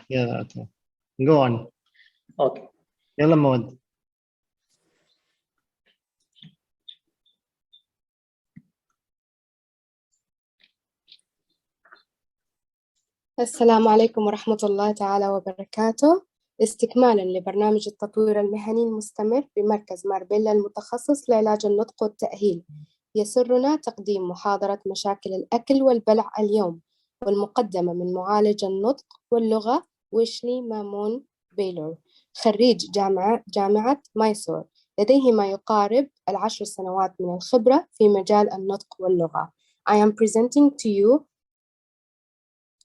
يلا أوكي. Go on. Okay. يلا مود. السلام عليكم ورحمة الله تعالى وبركاته. استكمالا لبرنامج التطوير المهني المستمر بمركز ماربيلا المتخصص لعلاج النطق والتأهيل، يسرنا تقديم محاضرة مشاكل الأكل والبلع اليوم، والمقدمة من معالج النطق واللغة ويشلي مامون بيلور، خريج جامعة مايسور، لديه ما يقارب 10 سنوات من الخبرة في مجال النطق واللغة. I am presenting to you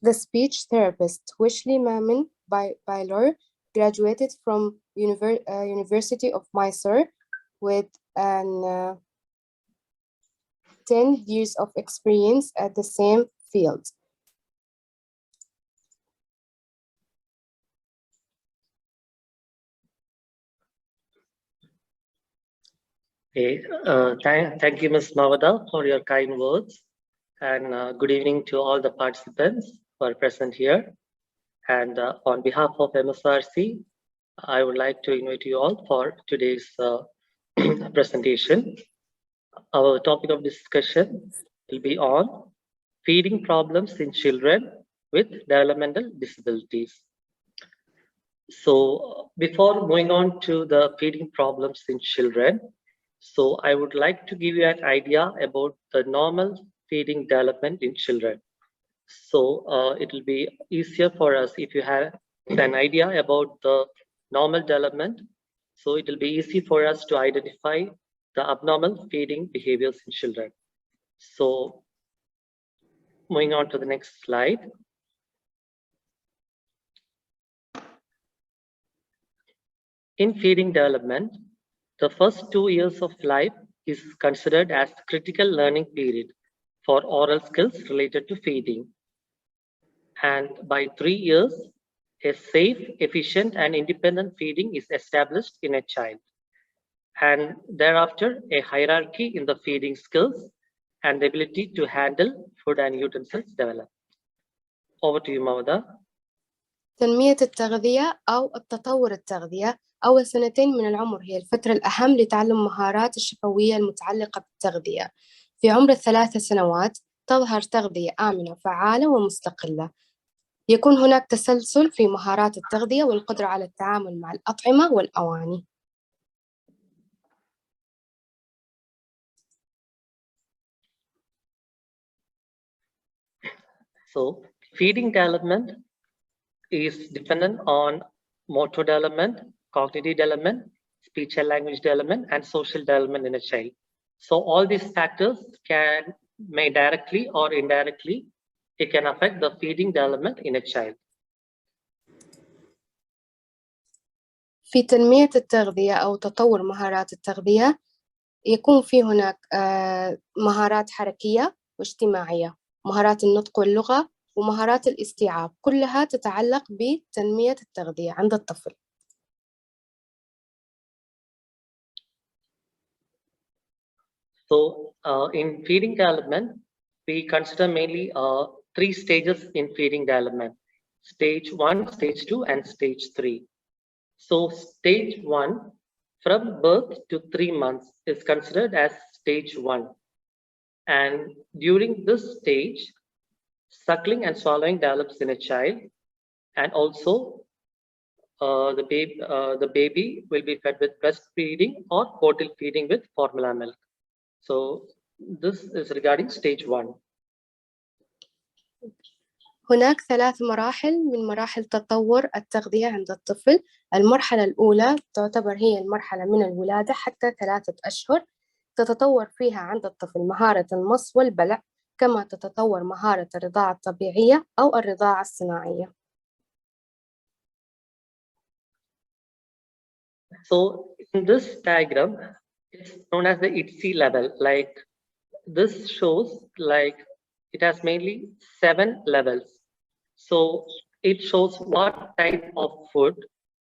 the speech therapist Wishli Mammen Paloor, graduated from University of Mysore with 10 years of experience at the same field. Okay. Thank you, Ms. Mavada, for your kind words. And good evening to all the participants who are present here. And on behalf of MSRC, I would like to invite you all for today's presentation. Our topic of discussion will be on feeding problems in children with developmental disabilities. So before moving on to the feeding problems in children, so I would like to give you an idea about the normal feeding development in children. So it will be easier for us if you have an idea about the normal development. So it will be easy for us to identify the abnormal feeding behaviors in children. So moving on to the next slide. In feeding development, the first 2 years of life is considered as critical learning period for oral skills related to feeding. And by 3 years, a safe, efficient, and independent feeding is established in a child. And thereafter, a hierarchy in the feeding skills and the ability to handle food and utensils develop. Over to you, Mavada. تنمية التغذية أو التطور التغذية أول 2 من العمر هي الفترة الأهم لتعلم مهارات الشفوية المتعلقة بالتغذية. في عمر 3 سنوات تظهر تغذية آمنة وفعالة ومستقلة. يكون هناك تسلسل في مهارات التغذية والقدرة على التعامل مع الأطعمة والأواني. So feeding development is dependent on motor development, cognitive development, speech and language development, and social development in a child. So all these factors may directly or indirectly, it can affect the feeding development in a child. في تنمية التغذية أو تطور مهارات التغذية يكون في هناك مهارات حركية واجتماعية، مهارات النطق واللغة ومهارات الاستيعاب، كلها تتعلق بتنمية التغذية عند الطفل. So in feeding development, we consider mainly 3 stages in feeding development: stage 1, stage 2, and stage 3. So stage 1, from birth to 3 months, is considered as stage 1. And during this stage, suckling and swallowing develops in a child, and also the baby will be fed with breastfeeding or bottle feeding with formula milk. So this is regarding stage 1. هناك 3 مراحل من مراحل تطور التغذية عند الطفل. المرحلة الأولى تعتبر هي المرحلة من الولادة حتى 3 أشهر، تتطور فيها عند الطفل مهارة المص والبلع، كما تتطور مهارة الرضاعة الطبيعية أو الرضاعة الصناعية. So in this diagram, it's known as the ITSE level. Like this shows like it has mainly 7 levels. So it shows what type of food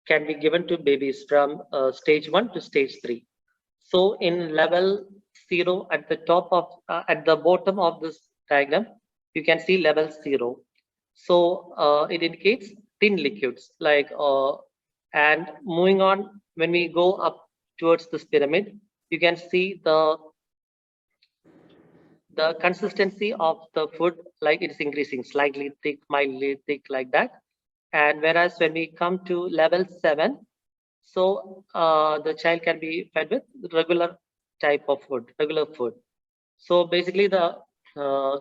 can be given to babies from stage 1 to stage 3. So in level 0 at the top of at the bottom of this diagram, you can see level 0. So it indicates thin liquids, like and moving on, when we go up towards this pyramid, you can see the consistency of the food, like it is increasing, slightly thick, mildly thick, like that. And whereas when we come to level 7, so the child can be fed with regular type of food, regular food. So basically the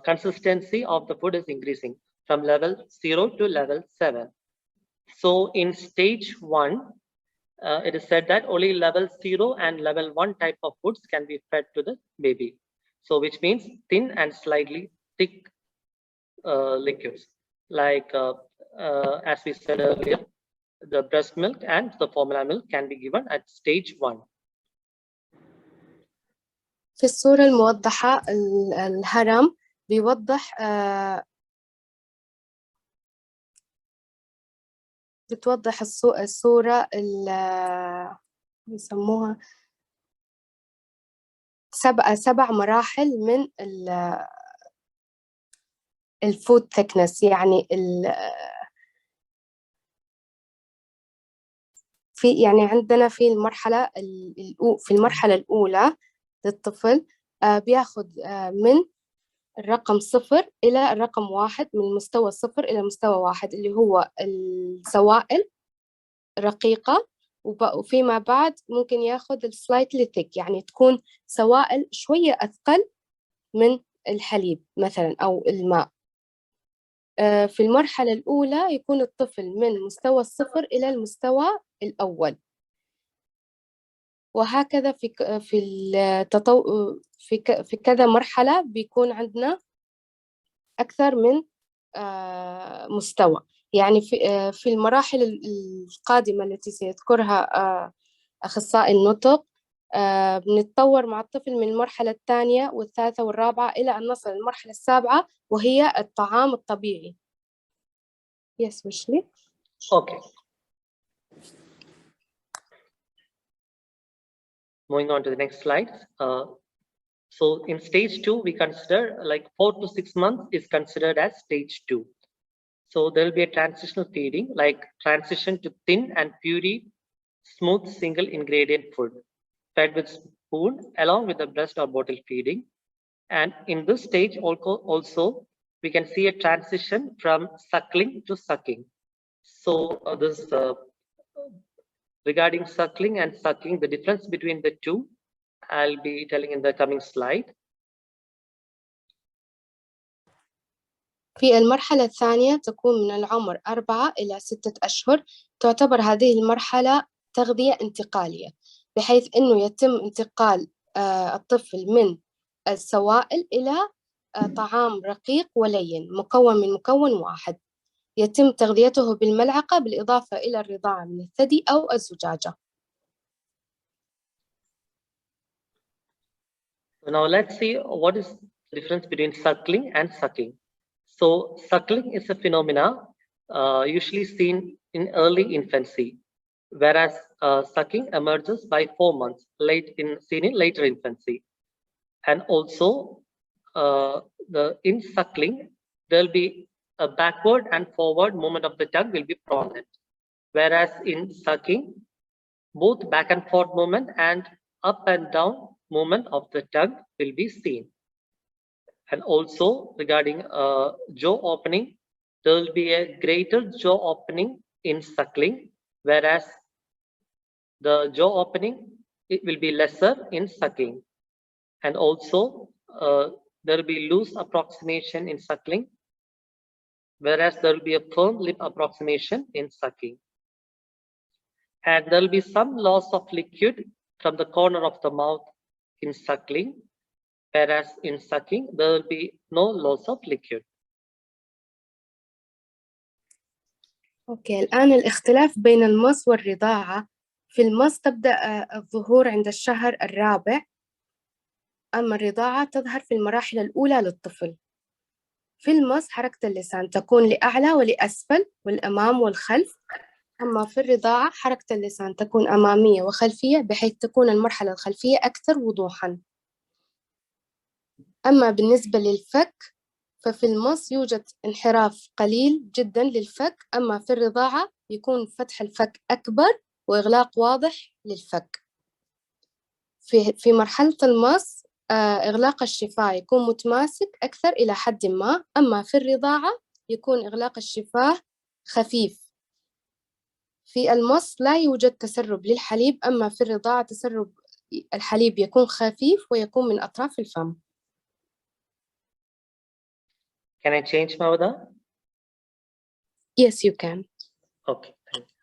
consistency of the food is increasing from level 0 to level 7. So in stage 1, it is said that only level 0 and level 1 type of foods can be fed to the baby. So which means thin and slightly thick liquids, like as we said earlier, the breast milk and the formula milk can be given at stage 1. في الصورة الموضحة الهرم بيوضح بتوضح الصورة يسموها 7 مراحل من الفود ثيكنس، يعني يعني عندنا في المرحلة الأولى للطفل بياخد من الرقم 0 إلى الرقم 1، من مستوى 0 إلى مستوى 1 اللي هو السوائل رقيقة، وفيما بعد ممكن ياخد السلايتلي ثيك، يعني تكون سوائل شوية أثقل من الحليب مثلا أو الماء. في المرحلة الأولى يكون الطفل من مستوى 0 إلى المستوى الأول، وهكذا في كذا مرحلة بيكون عندنا أكثر من مستوى. يعني في المراحل القادمة التي سيذكرها أخصائي النطق بنتطور مع الطفل من المرحلة الثانية والثالثة والرابعة إلى أن نصل للمرحلة السابعة وهي الطعام الطبيعي. Yes, ويشلي. Okay. Moving on to the next slide. So in stage 2, we consider like 4 to 6 months is considered as stage 2. So there will be a transitional feeding, like transition to thin and puree, smooth single ingredient food, fed with spoon along with the breast or bottle feeding. And in this stage also we can see a transition from suckling to sucking. So regarding suckling and sucking, the difference between the two, I'll be telling in the coming slide. في المرحلة الثانية تكون من العمر 4 إلى 6 أشهر. تعتبر هذه المرحلة تغذية انتقالية، بحيث أنه يتم انتقال الطفل من السوائل إلى طعام رقيق ولين مكون من مكون واحد، يتم تغذيته بالملعقة بالإضافة إلى الرضاعة من الثدي أو الزجاجة. So now let's see what is the difference between suckling and sucking. So suckling is a phenomena usually seen in early infancy, whereas sucking emerges by 4 months, seen in later infancy. And also in suckling, there will be a backward and forward movement of the tongue will be prominent, whereas in sucking, both back and forth movement and up and down movement of the tongue will be seen. And also regarding jaw opening, there will be a greater jaw opening in suckling, whereas the jaw opening, it will be lesser in sucking. And also there will be loose approximation in suckling, whereas there will be a firm lip approximation in sucking. And there will be some loss of liquid from the corner of the mouth in suckling, whereas in sucking there will be no loss of liquid. أوكي، الآن الاختلاف بين المص والرضاعة. في المص تبدأ الظهور عند الشهر الرابع، أما الرضاعة تظهر في المراحل الأولى للطفل. في المص حركة اللسان تكون لأعلى ولأسفل والأمام والخلف، أما في الرضاعة حركة اللسان تكون أمامية وخلفية، بحيث تكون المرحلة الخلفية أكثر وضوحاً. أما بالنسبة للفك، ففي المص يوجد انحراف قليل جدا للفك، أما في الرضاعة يكون فتح الفك أكبر وإغلاق واضح للفك. في مرحلة المص إغلاق الشفاه يكون متماسك أكثر إلى حد ما، أما في الرضاعة يكون إغلاق الشفاه خفيف. في المص لا يوجد تسرب للحليب، أما في الرضاعة تسرب الحليب يكون خفيف ويكون من أطراف الفم. Can I change Mavada? Yes, you can. Okay, thank you.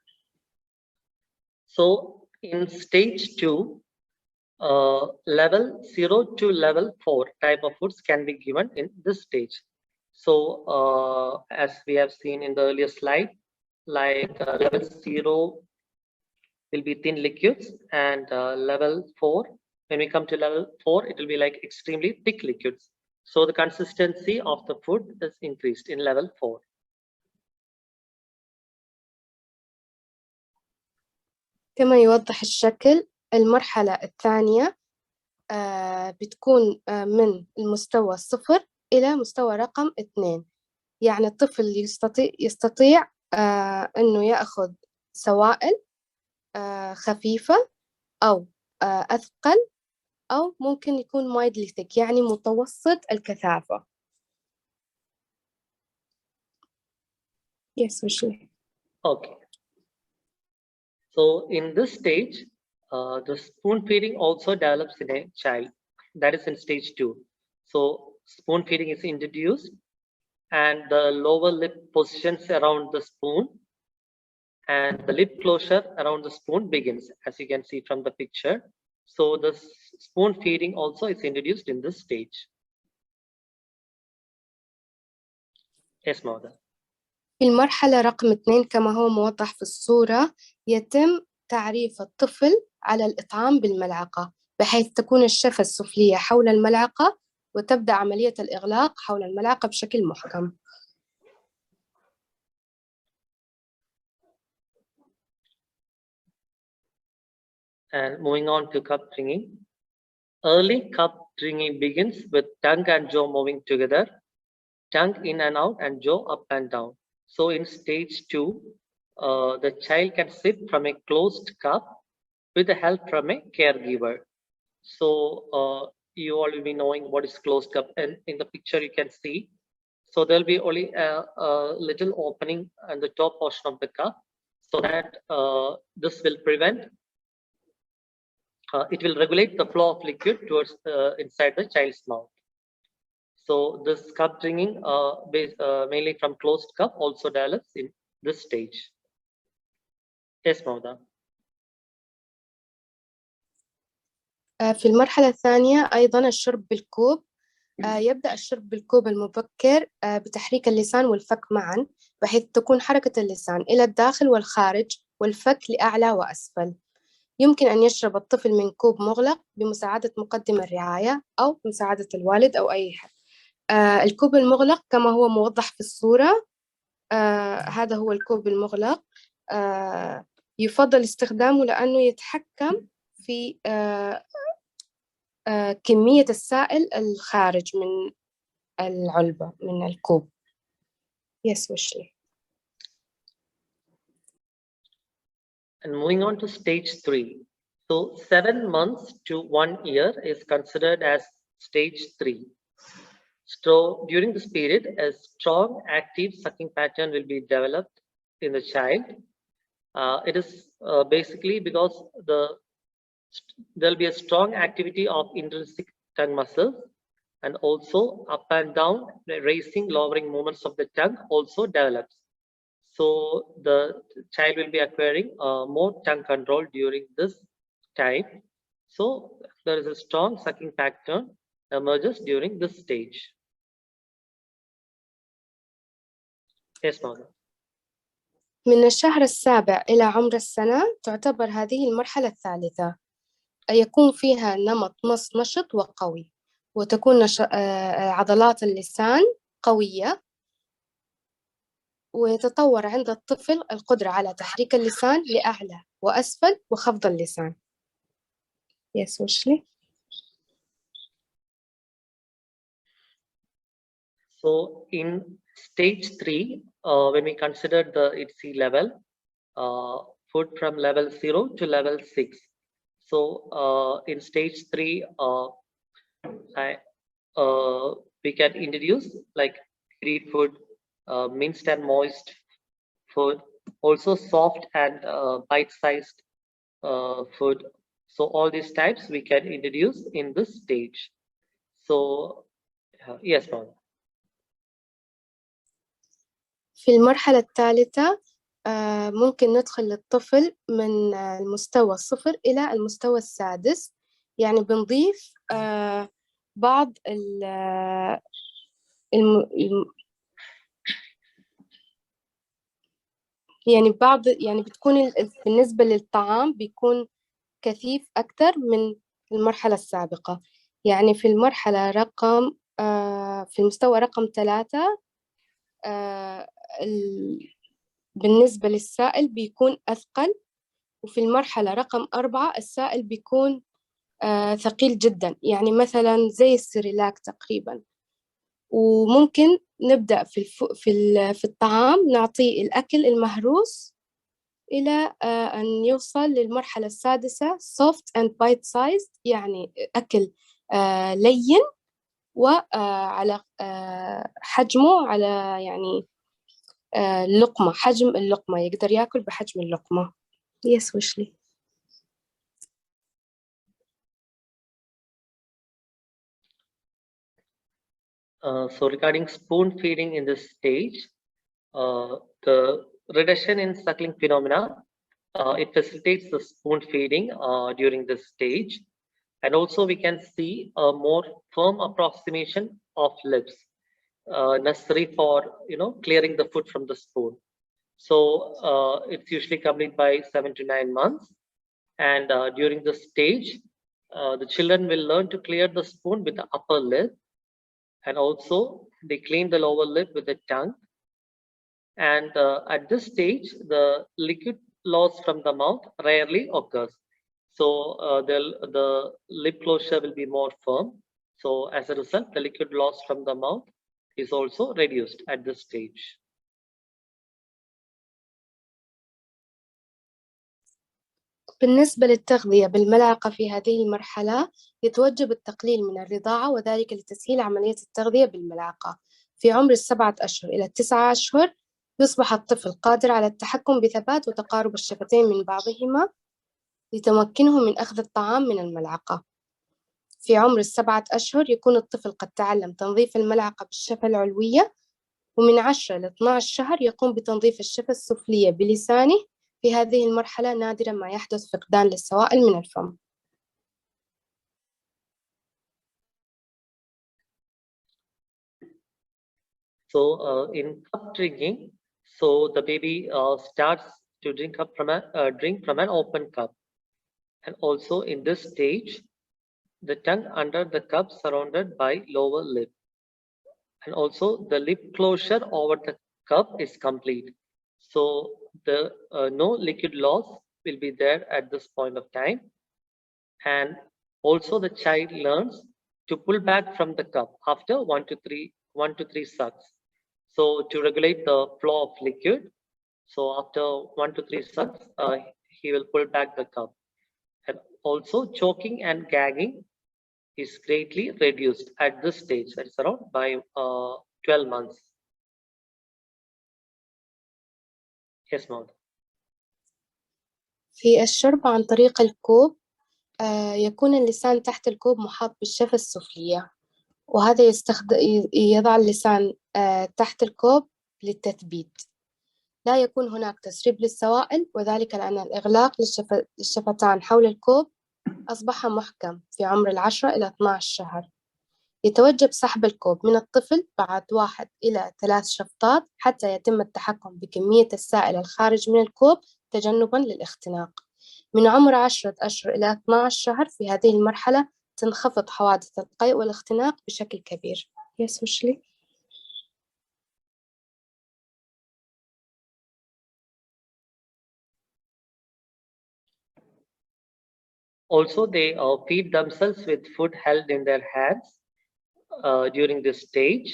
So in stage 2, level 0 to level 4 type of foods can be given in this stage. So as we have seen in the earlier slide, like level 0 will be thin liquids, and level 4, when we come to level 4, it will be like extremely thick liquids. So the consistency of the food is increased in level 4. كما يوضح الشكل، المرحلة الثانية بتكون من المستوى 0 إلى مستوى رقم 2. يعني الطفل يستطيع أنه يأخذ سوائل خفيفة أو أثقل، أو ممكن يكون mildly thick يعني متوسط الكثافة. Yes, ويشلي. Okay. So in this stage, the spoon feeding also develops in a child. That is in stage 2. So spoon feeding is introduced, and the lower lip positions around the spoon, and the lip closure around the spoon begins, as you can see from the picture. So the spoon feeding also is introduced in this stage. Yes, Mother. في المرحلة رقم 2 كما هو موضح في الصورة، يتم تعريف الطفل على الإطعام بالملعقة، بحيث تكون الشفة السفلية حول الملعقة وتبدأ عملية الإغلاق حول الملعقة بشكل محكم. And moving on to cup drinking. Early cup drinking begins with tongue and jaw moving together, tongue in and out and jaw up and down. So in stage 2, the child can sip from a closed cup with the help from a caregiver. So you all will be knowing what is closed cup, and in the picture you can see. So there'll be only a little opening on the top portion of the cup, so that this will prevent, it will regulate the flow of liquid towards inside the child's mouth. So this cup drinking, mainly from closed cup, also develops in this stage. Yes, Mauda. في المرحلة الثانية أيضا الشرب بالكوب. يبدأ الشرب بالكوب المبكر بتحريك اللسان والفك معا، بحيث تكون حركة اللسان إلى الداخل والخارج والفك لأعلى وأسفل. يمكن أن يشرب الطفل من كوب مغلق بمساعدة مقدم الرعاية أو بمساعدة الوالد أو أي حد. الكوب المغلق كما هو موضح في الصورة، هذا هو الكوب المغلق. يفضل استخدامه لأنه يتحكم في كمية السائل الخارج من العلبة من الكوب. Yes, ويشلي. And moving on to stage 3. So 7 months to 1 year is considered as stage 3. So during this period, a strong active sucking pattern will be developed in the child. It is basically because there'll be a strong activity of intrinsic tongue muscles, and also up and down, raising, lowering movements of the tongue also develops. So the child will be acquiring more tongue control during this time. So there is a strong sucking pattern emerges during this stage. Yes, Mother. من الشهر السابع إلى عمر السنة تعتبر هذه المرحلة الثالثة، يكون فيها نمط مص نشط وقوي، وتكون عضلات اللسان قوية، ويتطور عند الطفل القدرة على تحريك اللسان لأعلى وأسفل وخفض اللسان. Yes, ويشلي. So So in stage 3, when we consider its sea level, food from level 0 to level 6. So in stage 3, we can introduce like green food, minced and moist food, also soft and bite-sized food. So all these types we can introduce in this stage. So yes, ma'am. في المرحلة الثالثة ممكن ندخل الطفل من المستوى 0 إلى المستوى السادس، يعني بنضيف بعض يعني بتكون بالنسبة للطعام بيكون كثيف أكثر من المرحلة السابقة. يعني في المرحلة رقم في المستوى رقم 3 بالنسبة للسائل بيكون أثقل، وفي المرحلة رقم 4 السائل بيكون ثقيل جدا، يعني مثلا زي السيريلاك تقريبا. وممكن نبدأ في الطعام نعطيه الأكل المهروس إلى أن يوصل للمرحلة السادسة soft and bite sized، يعني أكل لين وعلى حجمه، على يعني اللقمة، حجم اللقمة، يقدر يأكل بحجم اللقمة. Yes, ويشلي. So regarding spoon feeding in this stage, the reduction in suckling phenomena, it facilitates the spoon feeding during this stage. And also we can see a more firm approximation of lips necessary for clearing the food from the spoon. So it's usually complete by 7 to 9 months. And during this stage, the children will learn to clear the spoon with the upper lip, and also they clean the lower lip with the tongue. And at this stage, the liquid loss from the mouth rarely occurs. So the lip closure will be more firm. So as a result, the liquid loss from the mouth is also reduced at this stage. بالنسبة للتغذية بالملعقة في هذه المرحلة يتوجب التقليل من الرضاعة، وذلك لتسهيل عملية التغذية بالملعقة. في عمر 7 أشهر إلى 9 أشهر يصبح الطفل قادر على التحكم بثبات وتقارب الشفتين من بعضهما لتمكنه من أخذ الطعام من الملعقة. في عمر 7 أشهر يكون الطفل قد تعلم تنظيف الملعقة بالشفة العلوية، ومن 10 إلى 12 شهر يقوم بتنظيف الشفة السفلية بلسانه. في هذه المرحلة نادرا ما يحدث فقدان للسوائل من الفم. So in cup drinking, so the baby starts to drink from an open cup, and also in this stage, the tongue under the cup surrounded by lower lip, and also the lip closure over the cup is complete. So the no liquid loss will be there at this point of time, and also the child learns to pull back from the cup after 1 to 3 sucks. So to regulate the flow of liquid, so after 1 to 3 sucks, he will pull back the cup. And also choking and gagging is greatly reduced at this stage, that is around by 12 months. Yes, ma'am. في الشرب عن طريق الكوب يكون اللسان تحت الكوب محاط بالشفة السفلية، وهذا يضع اللسان تحت الكوب للتثبيت. لا يكون هناك تسريب للسوائل، وذلك لأن الإغلاق للشفتان حول الكوب أصبح محكم في عمر 10 إلى 12 شهر. يتوجب سحب الكوب من الطفل بعد 1 إلى 3 شفطات حتى يتم التحكم بكمية السائل الخارج من الكوب تجنبا للاختناق. من عمر 10 أشهر إلى 12 شهر في هذه المرحلة تنخفض حوادث القيء والاختناق بشكل كبير. Yes, ويشلي. Also, they feed themselves with food held in their hands during this stage,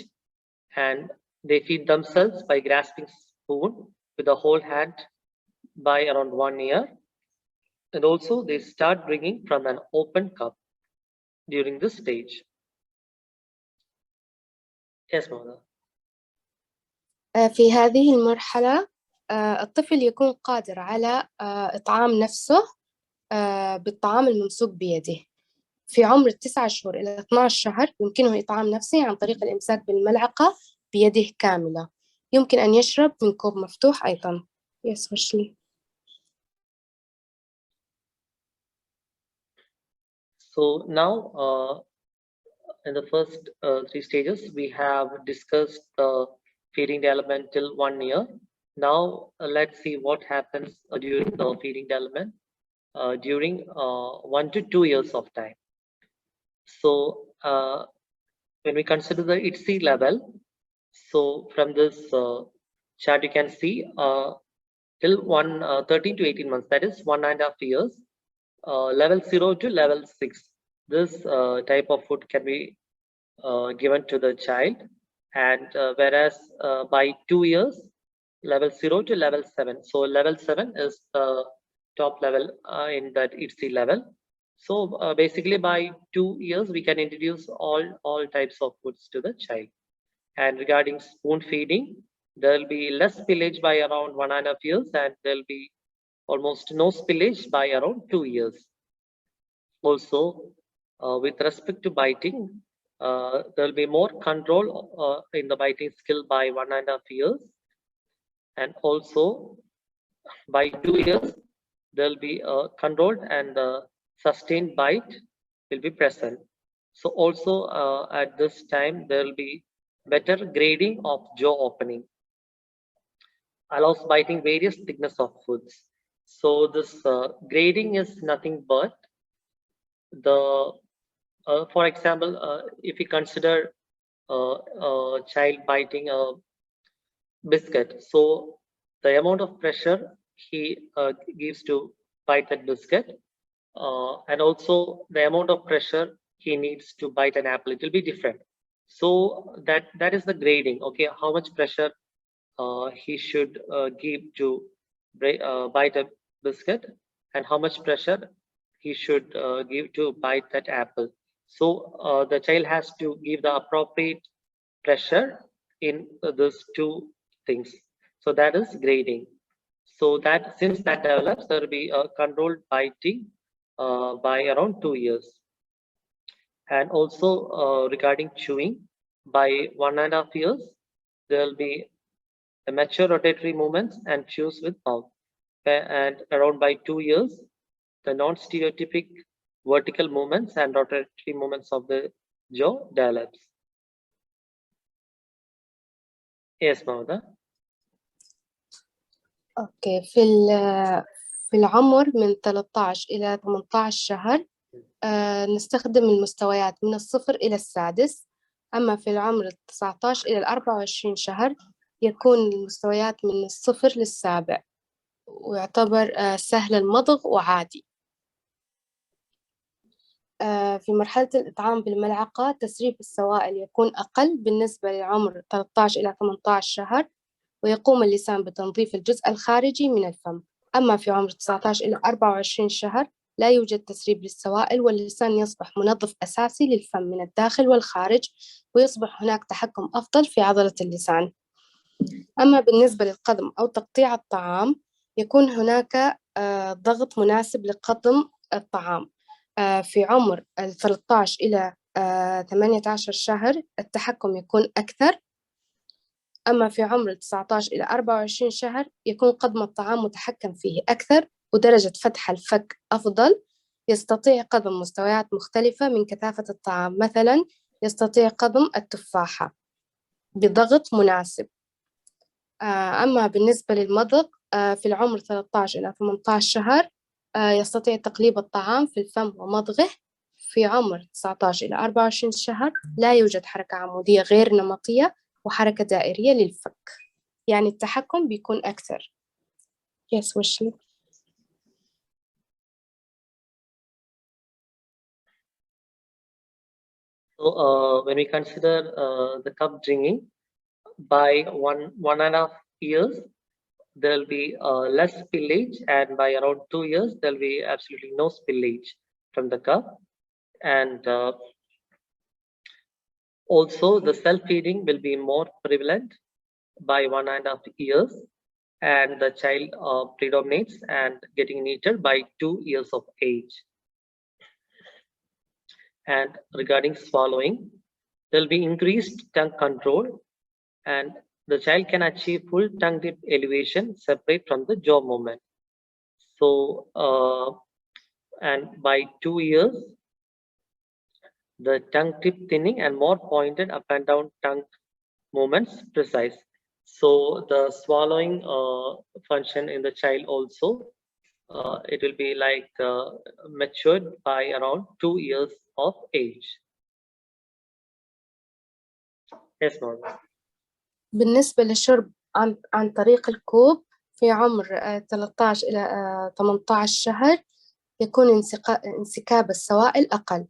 and they feed themselves by grasping spoon with the whole hand by around 1 year. And also they start drinking from an open cup during this stage. Yes, mother. في هذه المرحلة الطفل يكون قادر على إطعام نفسه بالطعام الممسوك بيده. في عمر 9 شهور إلى 12 شهر يمكنه إطعام نفسه عن طريق الإمساك بالملعقة بيده كاملة. يمكن أن يشرب من كوب مفتوح أيضا. Yes, ويشلي. So now in the first 3 stages, we have discussed the feeding development till 1 year. Now let's see what happens during the feeding development during 1 to 2 years of time. So when we consider the ITSE level, so from this chart you can see till 13 to 18 months, that is 1.5 years, level 0 to level 6. This type of food can be given to the child, and whereas by 2 years, level 0 to level 7. So level 7 is the top level in that ITSE level. So basically by 2 years, we can introduce all types of foods to the child. And regarding spoon feeding, there will be less spillage by around 1.5 years, and there will be almost no spillage by around 2 years. Also, with respect to biting, there will be more control in the biting skill by 1.5 years. And also by 2 years, there will be a controlled and sustained bite will be present. So also at this time, there will be better grading of jaw opening, allows biting various thickness of foods. So this grading is nothing but the, for example, if you consider a child biting a biscuit, so the amount of pressure he gives to bite that biscuit, and also the amount of pressure he needs to bite an apple, it will be different. So that is the grading. Okay, how much pressure he should give to bite a biscuit, and how much pressure he should give to bite that apple. So the child has to give the appropriate pressure in those two things. So that is grading. So that since that develops, there will be a controlled biting by around 2 years. And also regarding chewing, by 1.5 years, there will be the mature rotatory movements and chews with mouth. And around by 2 years, the non-stereotypic vertical movements and rotatory movements of the jaw develops. Yes, Mahmoud. أوكي. في العمر من 13 إلى 18 شهر نستخدم المستويات من 0 إلى 6. أما في العمر 19 إلى 24 شهر يكون المستويات من 0 ل7، ويعتبر سهل المضغ وعادي. في مرحلة الإطعام بالملعقة تسريب السوائل يكون أقل بالنسبة للعمر 13 إلى 18 شهر، ويقوم اللسان بتنظيف الجزء الخارجي من الفم. أما في عمر 19 إلى 24 شهر لا يوجد تسريب للسوائل، واللسان يصبح منظف أساسي للفم من الداخل والخارج، ويصبح هناك تحكم أفضل في عضلة اللسان. أما بالنسبة للقضم أو تقطيع الطعام يكون هناك ضغط مناسب لقضم الطعام. في عمر 13 إلى 18 شهر التحكم يكون أكثر. أما في عمر 19 إلى 24 شهر يكون قضم الطعام متحكم فيه أكثر، ودرجة فتح الفك أفضل. يستطيع قضم مستويات مختلفة من كثافة الطعام، مثلا يستطيع قضم التفاحة بضغط مناسب. أما بالنسبة للمضغ في العمر 13 إلى 18 شهر يستطيع تقليب الطعام في الفم ومضغه. في عمر 19 إلى 24 شهر لا يوجد حركة عمودية غير نمطية وحركة دائرية للفك، يعني التحكم بيكون أكثر. Yes, ويشلي. So when we consider the cup drinking, by 1.5 years, there will be less spillage, and by around 2 years, there will be absolutely no spillage from the cup. And also, the self-feeding will be more prevalent by 1.5 years, and the child predominates and getting neater by 2 years of age. And regarding swallowing, there will be increased tongue control, and the child can achieve full tongue tip elevation separate from the jaw movement. So, and by 2 years, the tongue tip thinning and more pointed up and down tongue movements precise. So the swallowing function in the child also, it will be like matured by around 2 years of age. Yes, ma'am. بالنسبة للشرب عن طريق الكوب في عمر 13 إلى 18 شهر يكون انسكاب السوائل أقل.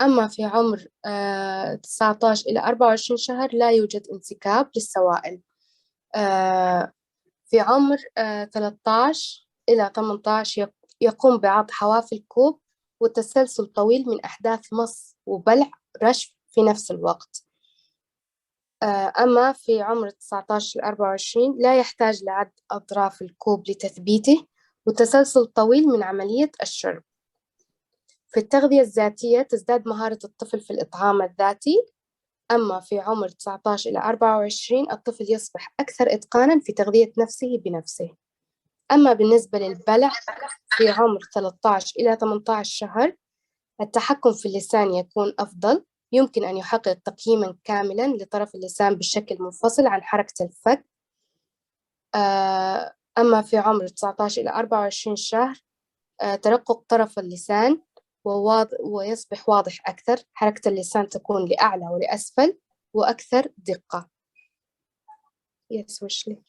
أما في عمر 19 إلى 24 شهر لا يوجد انسكاب للسوائل. في عمر 13 إلى 18 يقوم بعض حواف الكوب وتسلسل طويل من أحداث مص وبلع رشف في نفس الوقت. أما في عمر 19 إلى 24 لا يحتاج لعد أطراف الكوب لتثبيته وتسلسل طويل من عملية الشرب. في التغذية الذاتية تزداد مهارة الطفل في الإطعام الذاتي. أما في عمر 19 إلى 24 الطفل يصبح أكثر إتقاناً في تغذية نفسه بنفسه. أما بالنسبة للبلع في عمر 13 إلى 18 شهر التحكم في اللسان يكون أفضل. يمكن أن يحقق تقييماً كاملاً لطرف اللسان بشكل منفصل عن حركة الفك. أما في عمر 19 إلى 24 شهر ترقق طرف اللسان ويصبح واضح أكثر. حركة اللسان تكون لأعلى ولأسفل وأكثر دقة. Yes, ويشلي.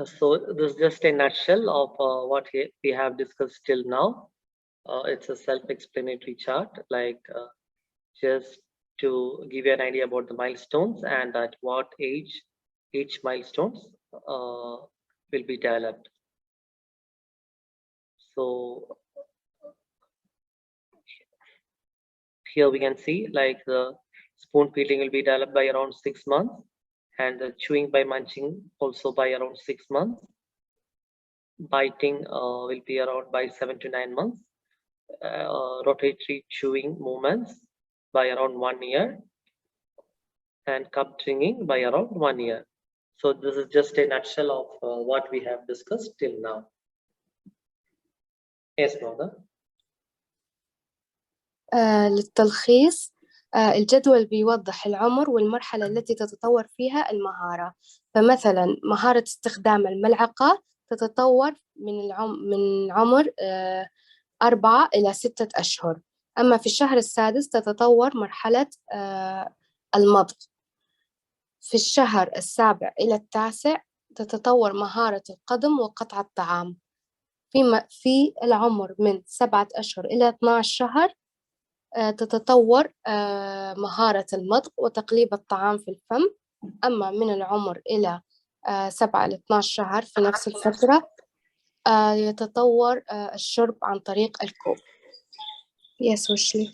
So this is just a nutshell of what we have discussed till now. It's a self-explanatory chart, like just to give you an idea about the milestones and at what age each milestones will be developed. So here we can see like the spoon feeding will be developed by around 6 months, and the chewing by munching also by around 6 months. Biting will be around by 7 to 9 months. Rotatory chewing movements by around 1 year, and cup drinking by around 1 year. So this is just a nutshell of what we have discussed till now. Yes, Mother. للتلخيص الجدول بيوضح العمر والمرحلة التي تتطور فيها المهارة. فمثلا مهارة استخدام الملعقة تتطور من عمر 4 إلى 6 أشهر. أما في الشهر السادس تتطور مرحلة المضغ. في الشهر السابع إلى التاسع تتطور مهارة القدم وقطع الطعام. في العمر من 7 أشهر إلى 12 شهر تتطور مهارة المضغ وتقليب الطعام في الفم. أما من العمر إلى 7 إلى 12 شهر في نفس الفترة يتطور الشرب عن طريق الكوب. Yes, ويشلي.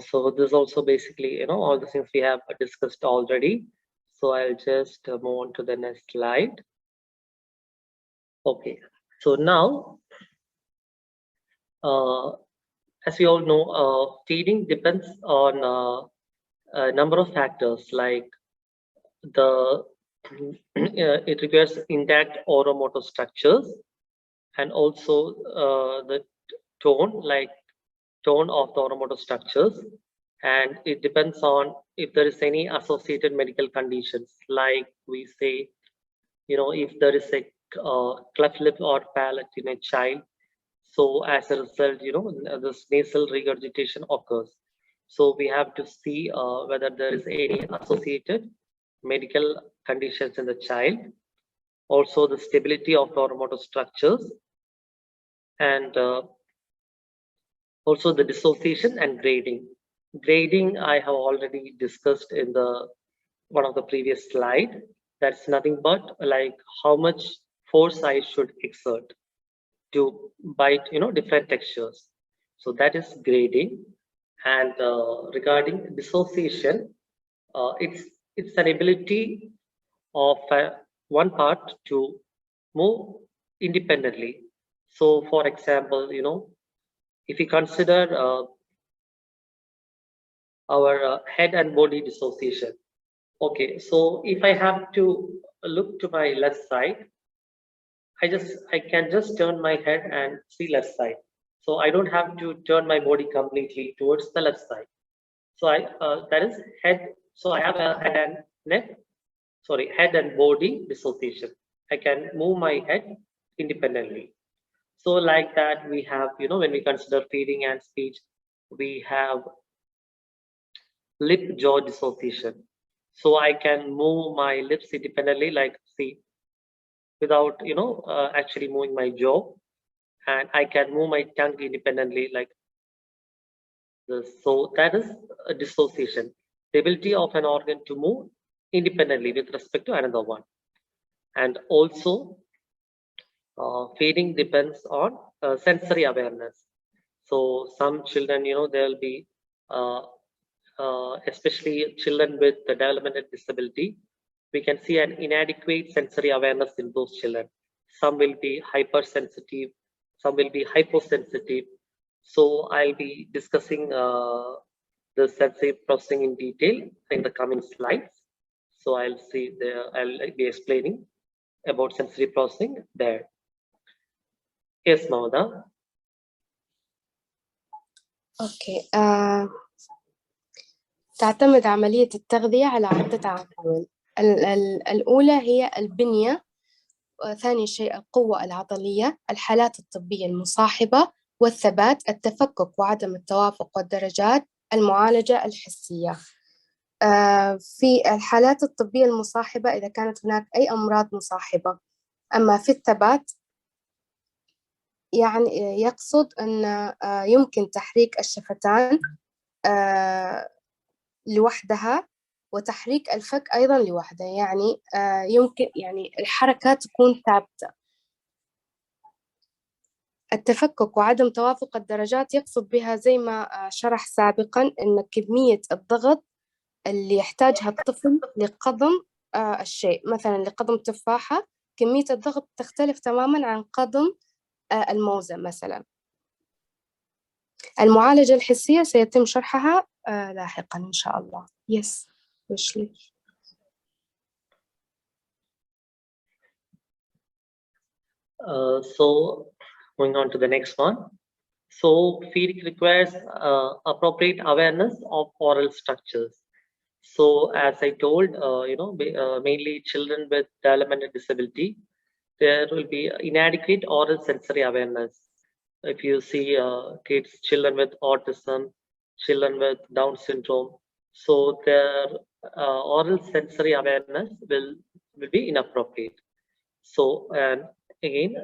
So this is also basically, all the things we have discussed already. So I'll just move on to the next slide. Okay, so now, as we all know, feeding depends on a number of factors, like it requires intact oromotor structures, and also the tone of the oromotor structures, and it depends on if there is any associated medical conditions, like we say, if there is a cleft lip or palate in a child, so as a result, this nasal regurgitation occurs. So we have to see whether there is any associated medical conditions in the child. Also the stability of the oromotor structures, and Also the dissociation and grading. Grading I have already discussed in the one of the previous slide. That's nothing but like how much force I should exert to bite, different textures. So that is grading. And regarding dissociation, it's an ability of one part to move independently. So for example, if we consider our head and body dissociation. Okay, so if I have to look to my left side, I can just turn my head and see left side. So I don't have to turn my body completely towards the left side. So that is head. So I have a head and body dissociation. I can move my head independently. So like that, we have, when we consider feeding and speech, we have lip jaw dissociation. So I can move my lips independently, like see, without, actually moving my jaw. And I can move my tongue independently like this. So that is a dissociation, the ability of an organ to move independently with respect to another one. And also feeding depends on sensory awareness. So some children, they'll be especially children with the developmental disability, we can see an inadequate sensory awareness in those children. Some will be hypersensitive, some will be hyposensitive. So I'll be discussing the sensory processing in detail in the coming slides. So I'll be explaining about sensory processing there. Yes, Mauda. أوكي. تعتمد عملية التغذية على عدة عوامل. الأولى هي البنية، وثاني شيء القوة العضلية، الحالات الطبية المصاحبة، والثبات، التفكك وعدم التوافق، والدرجات، المعالجة الحسية. في الحالات الطبية المصاحبة إذا كانت هناك أي أمراض مصاحبة. أما في الثبات يعني يقصد أن يمكن تحريك الشفتان لوحدها وتحريك الفك أيضا لوحده، يعني يمكن يعني الحركة تكون ثابتة. التفكك وعدم توافق الدرجات يقصد بها زي ما شرح سابقا أن كمية الضغط اللي يحتاجها الطفل لقضم الشيء، مثلا لقضم تفاحة كمية الضغط تختلف تماما عن قضم الموزة مثلا. المعالجة الحسية سيتم شرحها لاحقا إن شاء الله. Yes, ويشلي. So going on to the next one. So feeding requires appropriate awareness of oral structures. So as I told, mainly children with developmental disability, there will be inadequate oral sensory awareness. If you see kids, children with autism, children with Down syndrome, so their oral sensory awareness will be inappropriate. So and again,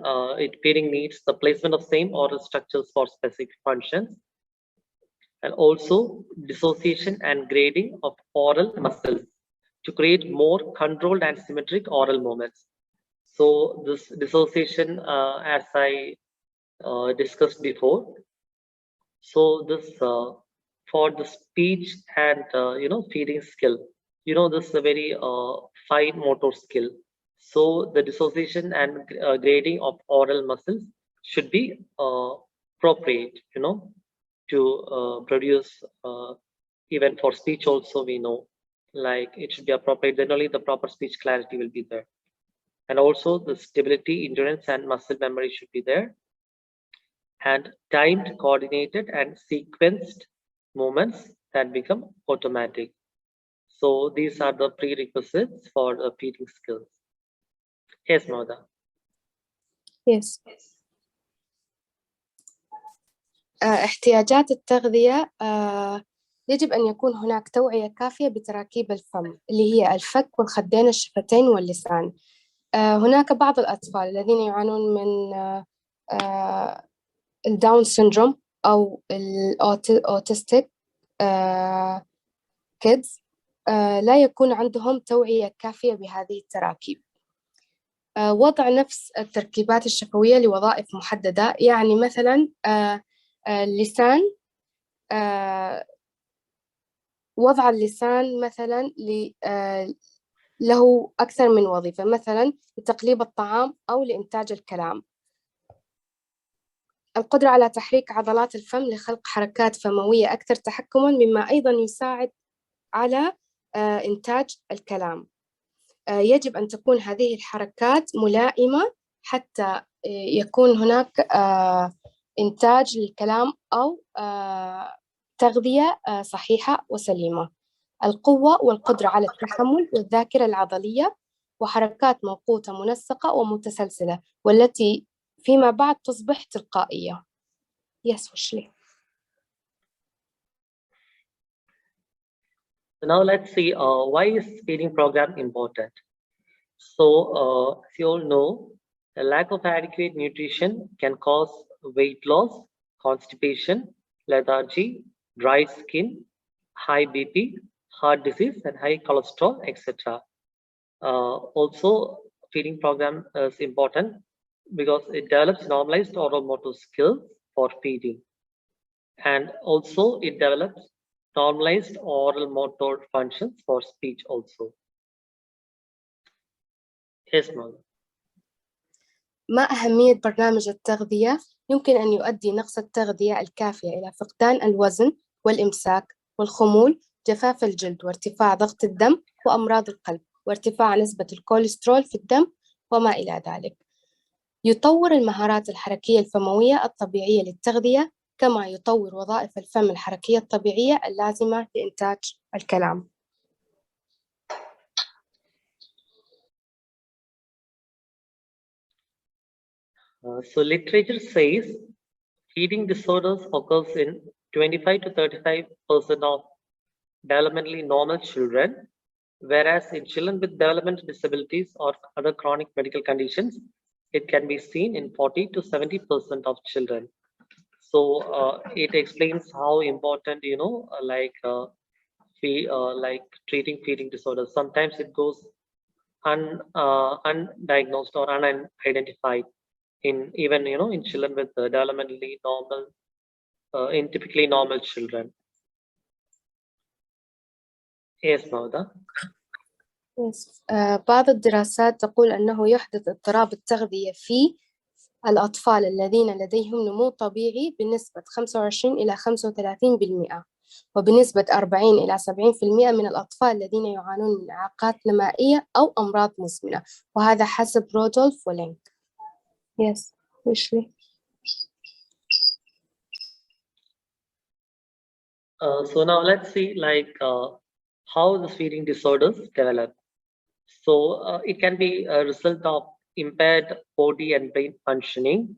feeding needs the placement of same oral structures for specific functions, and also dissociation and grading of oral muscles to create more controlled and symmetric oral movements. So this dissociation, as I discussed before, so this for the speech and feeding skill, this is a very fine motor skill. So the dissociation and grading of oral muscles should be appropriate, to produce, even for speech also we know, like it should be appropriate, then only the proper speech clarity will be there. And also the stability, endurance, and muscle memory should be there. And timed, coordinated, and sequenced movements that become automatic. So these are the prerequisites for the feeding skills. Yes, Mauda. Yes. احتياجات التغذية، يجب أن يكون هناك توعية كافية بتراكيب الفم اللي هي الفك والخدين الشفتين واللسان. هناك بعض الأطفال الذين يعانون من الداون سيندروم أو الأوتستيك كيدز لا يكون عندهم توعية كافية بهذه التراكيب. وضع نفس التركيبات الشفوية لوظائف محددة، يعني مثلا اللسان، وضع اللسان مثلا له أكثر من وظيفة، مثلا لتقليب الطعام أو لإنتاج الكلام. القدرة على تحريك عضلات الفم لخلق حركات فموية أكثر تحكماً، مما أيضاً يساعد على إنتاج الكلام. يجب أن تكون هذه الحركات ملائمة حتى يكون هناك إنتاج للكلام أو تغذية صحيحة وسليمة. القوة والقدرة على التحمل والذاكرة العضلية، وحركات موقوتة منسقة ومتسلسلة، والتي فيما بعد تصبح تلقائية. Yes, ويشلي. Now let's see why is feeding program important. So as you all know, a lack of adequate nutrition can cause weight loss, constipation, lethargy, dry skin, high BP, heart disease, and high cholesterol, etc. Also, feeding program is important because it develops normalized oral motor skills for feeding, and also it develops normalized oral motor functions for speech also. Yes, ma'am. ما أهمية برنامج التغذية؟ يمكن أن يؤدي نقص التغذية الكافية إلى فقدان الوزن والإمساك والخمول، جفاف الجلد، وارتفاع ضغط الدم وأمراض القلب، وارتفاع نسبة الكوليسترول في الدم وما إلى ذلك. يطور المهارات الحركية الفموية الطبيعية للتغذية، كما يطور وظائف الفم الحركية الطبيعية اللازمة لإنتاج الكلام. So literature says feeding disorders occurs in 25 to 35% of developmentally normal children, whereas in children with developmental disabilities or other chronic medical conditions, it can be seen in 40 to 70% of children. So it explains how important, like treating feeding disorders. Sometimes it goes undiagnosed or unidentified in even in children with developmentally normal, in typically normal children. Yes, Mauda. بعض الدراسات تقول أنه يحدث اضطراب التغذية في الأطفال الذين لديهم نمو طبيعي بنسبة 25 إلى 35%، وبنسبة 40 إلى 70% من الأطفال الذين يعانون من إعاقات نمائية أو أمراض مزمنة، وهذا حسب رودولف ولينك. Yes, ويشلي. So now let's see how the feeding disorders develop. So it can be a result of impaired body and brain functioning,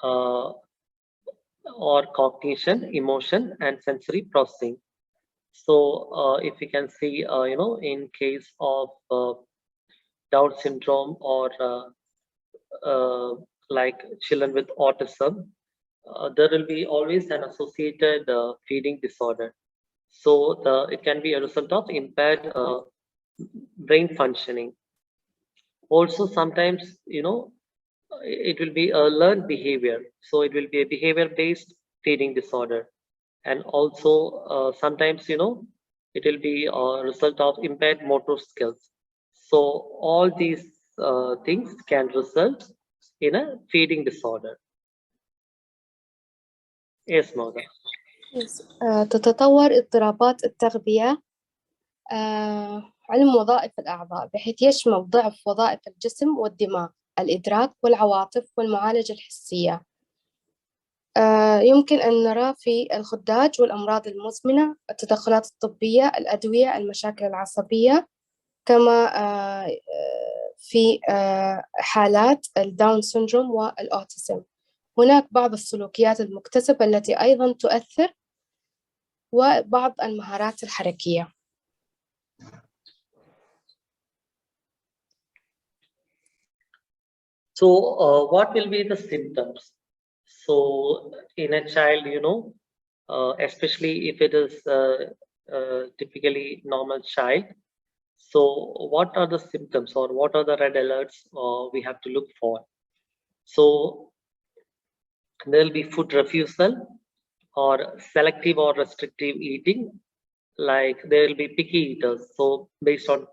or cognition, emotion, and sensory processing. So if you can see, in case of Down syndrome or like children with autism, there will be always an associated feeding disorder. So it can be a result of impaired brain functioning. Also, sometimes, it will be a learned behavior. So it will be a behavior-based feeding disorder. And also, sometimes, it will be a result of impaired motor skills. So all these things can result in a feeding disorder. Yes, Mauda. تتطور اضطرابات التغذية علم وظائف الأعضاء، بحيث يشمل ضعف وظائف الجسم والدماغ، الإدراك والعواطف والمعالجة الحسية. يمكن أن نرى في الخداج والأمراض المزمنة، التدخلات الطبية، الأدوية، المشاكل العصبية، كما في حالات الداون سيندروم والأوتيزم. هناك بعض السلوكيات المكتسبة التي أيضا تؤثر، وبعض المهارات الحركية. So what will be the symptoms? So in a child, especially if it is typically normal child, so what are the symptoms or what are the red alerts we have to look for? So there will be food refusal or selective or restrictive eating, like there will be picky eaters. So based on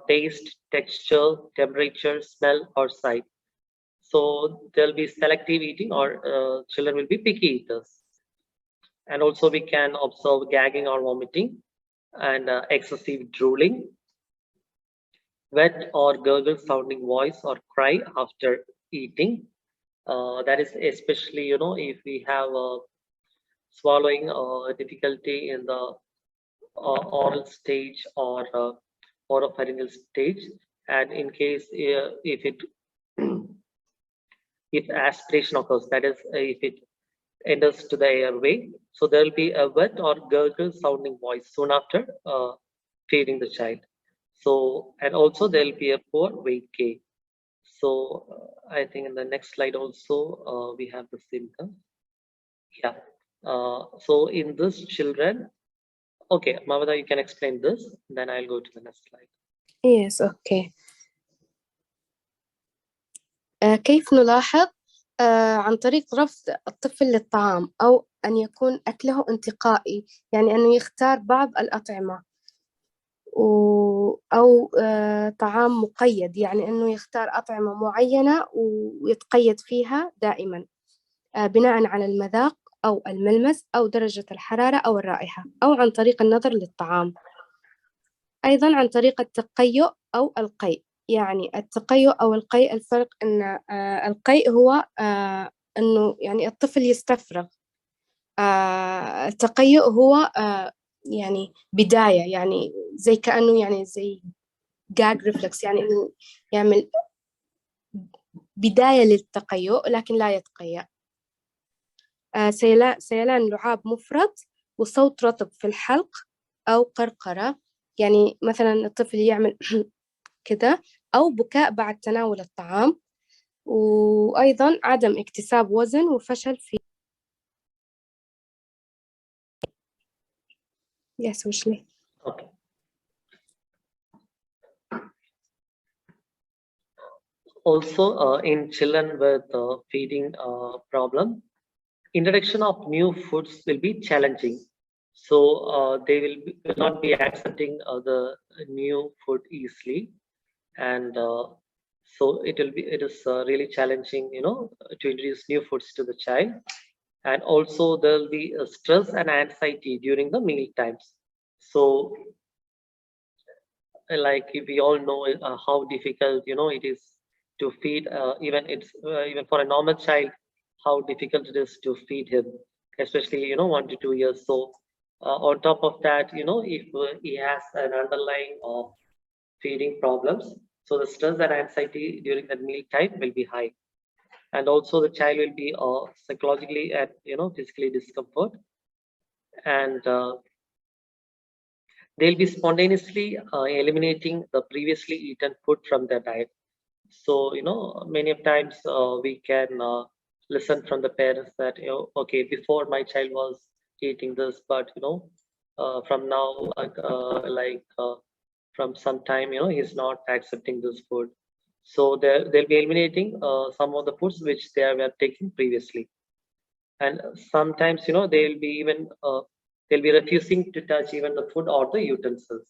taste, texture, temperature, smell, or sight. So there'll be selective eating, or children will be picky eaters. And also we can observe gagging or vomiting and excessive drooling, wet or gurgle sounding voice or cry after eating. That is especially, if we have swallowing difficulty in the oral stage or oropharyngeal stage, and in case if aspiration occurs, that is if it enters to the airway, so there will be a wet or gurgle sounding voice soon after feeding the child. So, and also there will be a poor weight gain. So I think in the next slide also we have the symptoms. Yeah. So in this children, okay, Mavada, you can explain this, then I'll go to the next slide. Yes, okay. كيف نلاحظ عن طريق رفض الطفل للطعام أو أن يكون أكله انتقائي، يعني أنه يختار بعض الأطعمة أو طعام مقيد، يعني أنه يختار أطعمة معينة ويتقيد فيها دائما بناء على المذاق أو الملمس أو درجة الحرارة أو الرائحة، أو عن طريق النظر للطعام. أيضا عن طريق التقيؤ أو القيء. يعني التقيؤ أو القيء، الفرق أن القيء هو أنه يعني الطفل يستفرغ، التقيؤ هو يعني بداية، يعني زي كأنه يعني زي gag reflex، يعني إنه يعمل بداية للتقيؤ لكن لا يتقيأ. سيلان لعاب مفرط وصوت رطب في الحلق أو قرقرة، يعني مثلا الطفل يعمل كذا، أو بكاء بعد تناول الطعام. وأيضا عدم اكتساب وزن وفشل في ويشلي. Okay. Also, in children with feeding problem, introduction of new foods will be challenging. So they will not be accepting the new food easily, and so it is really challenging, to introduce new foods to the child. And also there will be stress and anxiety during the meal times. So like we all know how difficult it is to feed, even for a normal child, how difficult it is to feed him, especially 1 to 2 years. So on top of that, if he has an underlying feeding problems, so the stress and anxiety during the meal time will be high, and also the child will be psychologically and physically discomfort, and they'll be spontaneously eliminating the previously eaten food from their diet. So many of times we can listen from the parents that okay, before my child was eating this, but from now from some time he's not accepting this food. So they'll be eliminating some of the foods which they were taking previously, and sometimes they'll be even they'll be refusing to touch even the food or the utensils.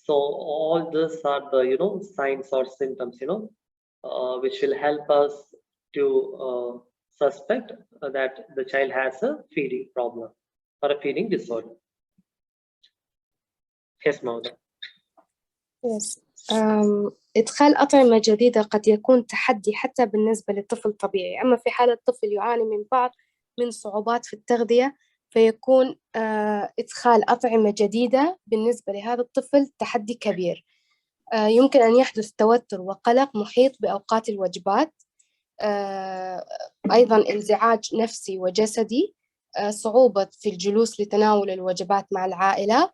So all these are the signs or symptoms which will help us to suspect that the child has a feeding problem or a feeding disorder. Yes, Mauda. Yes. إدخال أطعمة جديدة قد يكون تحدي حتى بالنسبة للطفل الطبيعي، أما في حالة الطفل يعاني من بعض من صعوبات في التغذية، فيكون إدخال أطعمة جديدة بالنسبة لهذا الطفل تحدي كبير. يمكن أن يحدث توتر وقلق محيط بأوقات الوجبات، أيضا انزعاج نفسي وجسدي، صعوبة في الجلوس لتناول الوجبات مع العائلة،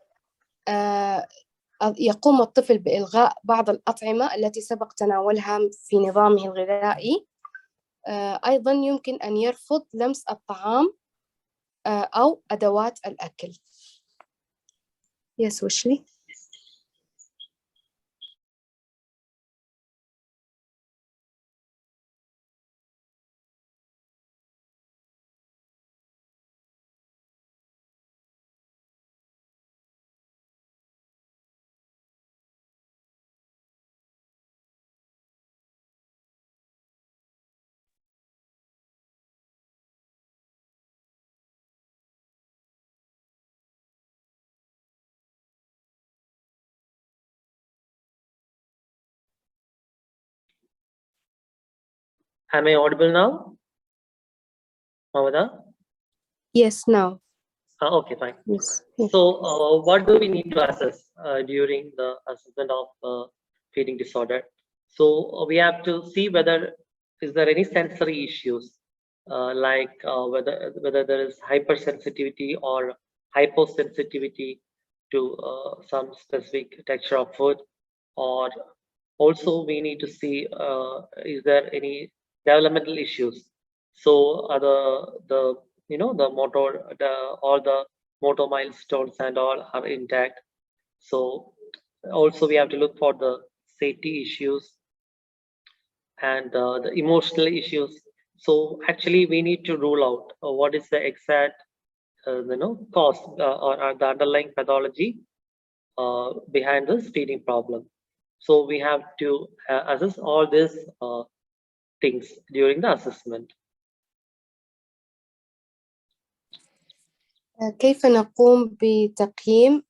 يقوم الطفل بإلغاء بعض الأطعمة التي سبق تناولها في نظامه الغذائي، أيضا يمكن أن يرفض لمس الطعام أو أدوات الأكل. Yes, ويشلي. Am I audible now, Mamada? Yes, now. Okay, fine. Yes. So, what do we need to assess during the assessment of feeding disorder? So, we have to see whether is there any sensory issues, like whether there is hypersensitivity or hyposensitivity to some specific texture of food, or also we need to see is there any developmental issues. So, the motor, all the motor milestones and all are intact. So also we have to look for the safety issues and the emotional issues. So actually we need to rule out what is the exact cause or the underlying pathology behind this feeding problem. So we have to assess all these things during the assessment. كيف نقوم بتقييم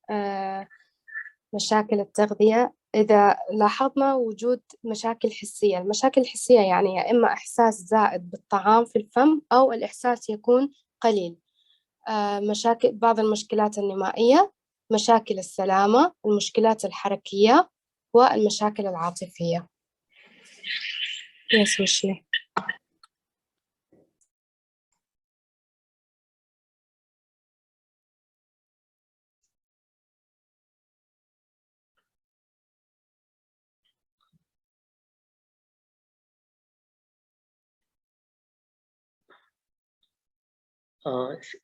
مشاكل التغذية إذا لاحظنا وجود مشاكل حسية؟ المشاكل الحسية يعني يا إما إحساس زائد بالطعام في الفم أو الإحساس يكون قليل. بعض المشكلات النمائية، مشاكل السلامة، المشكلات الحركية والمشاكل العاطفية. Yes, ويشلي.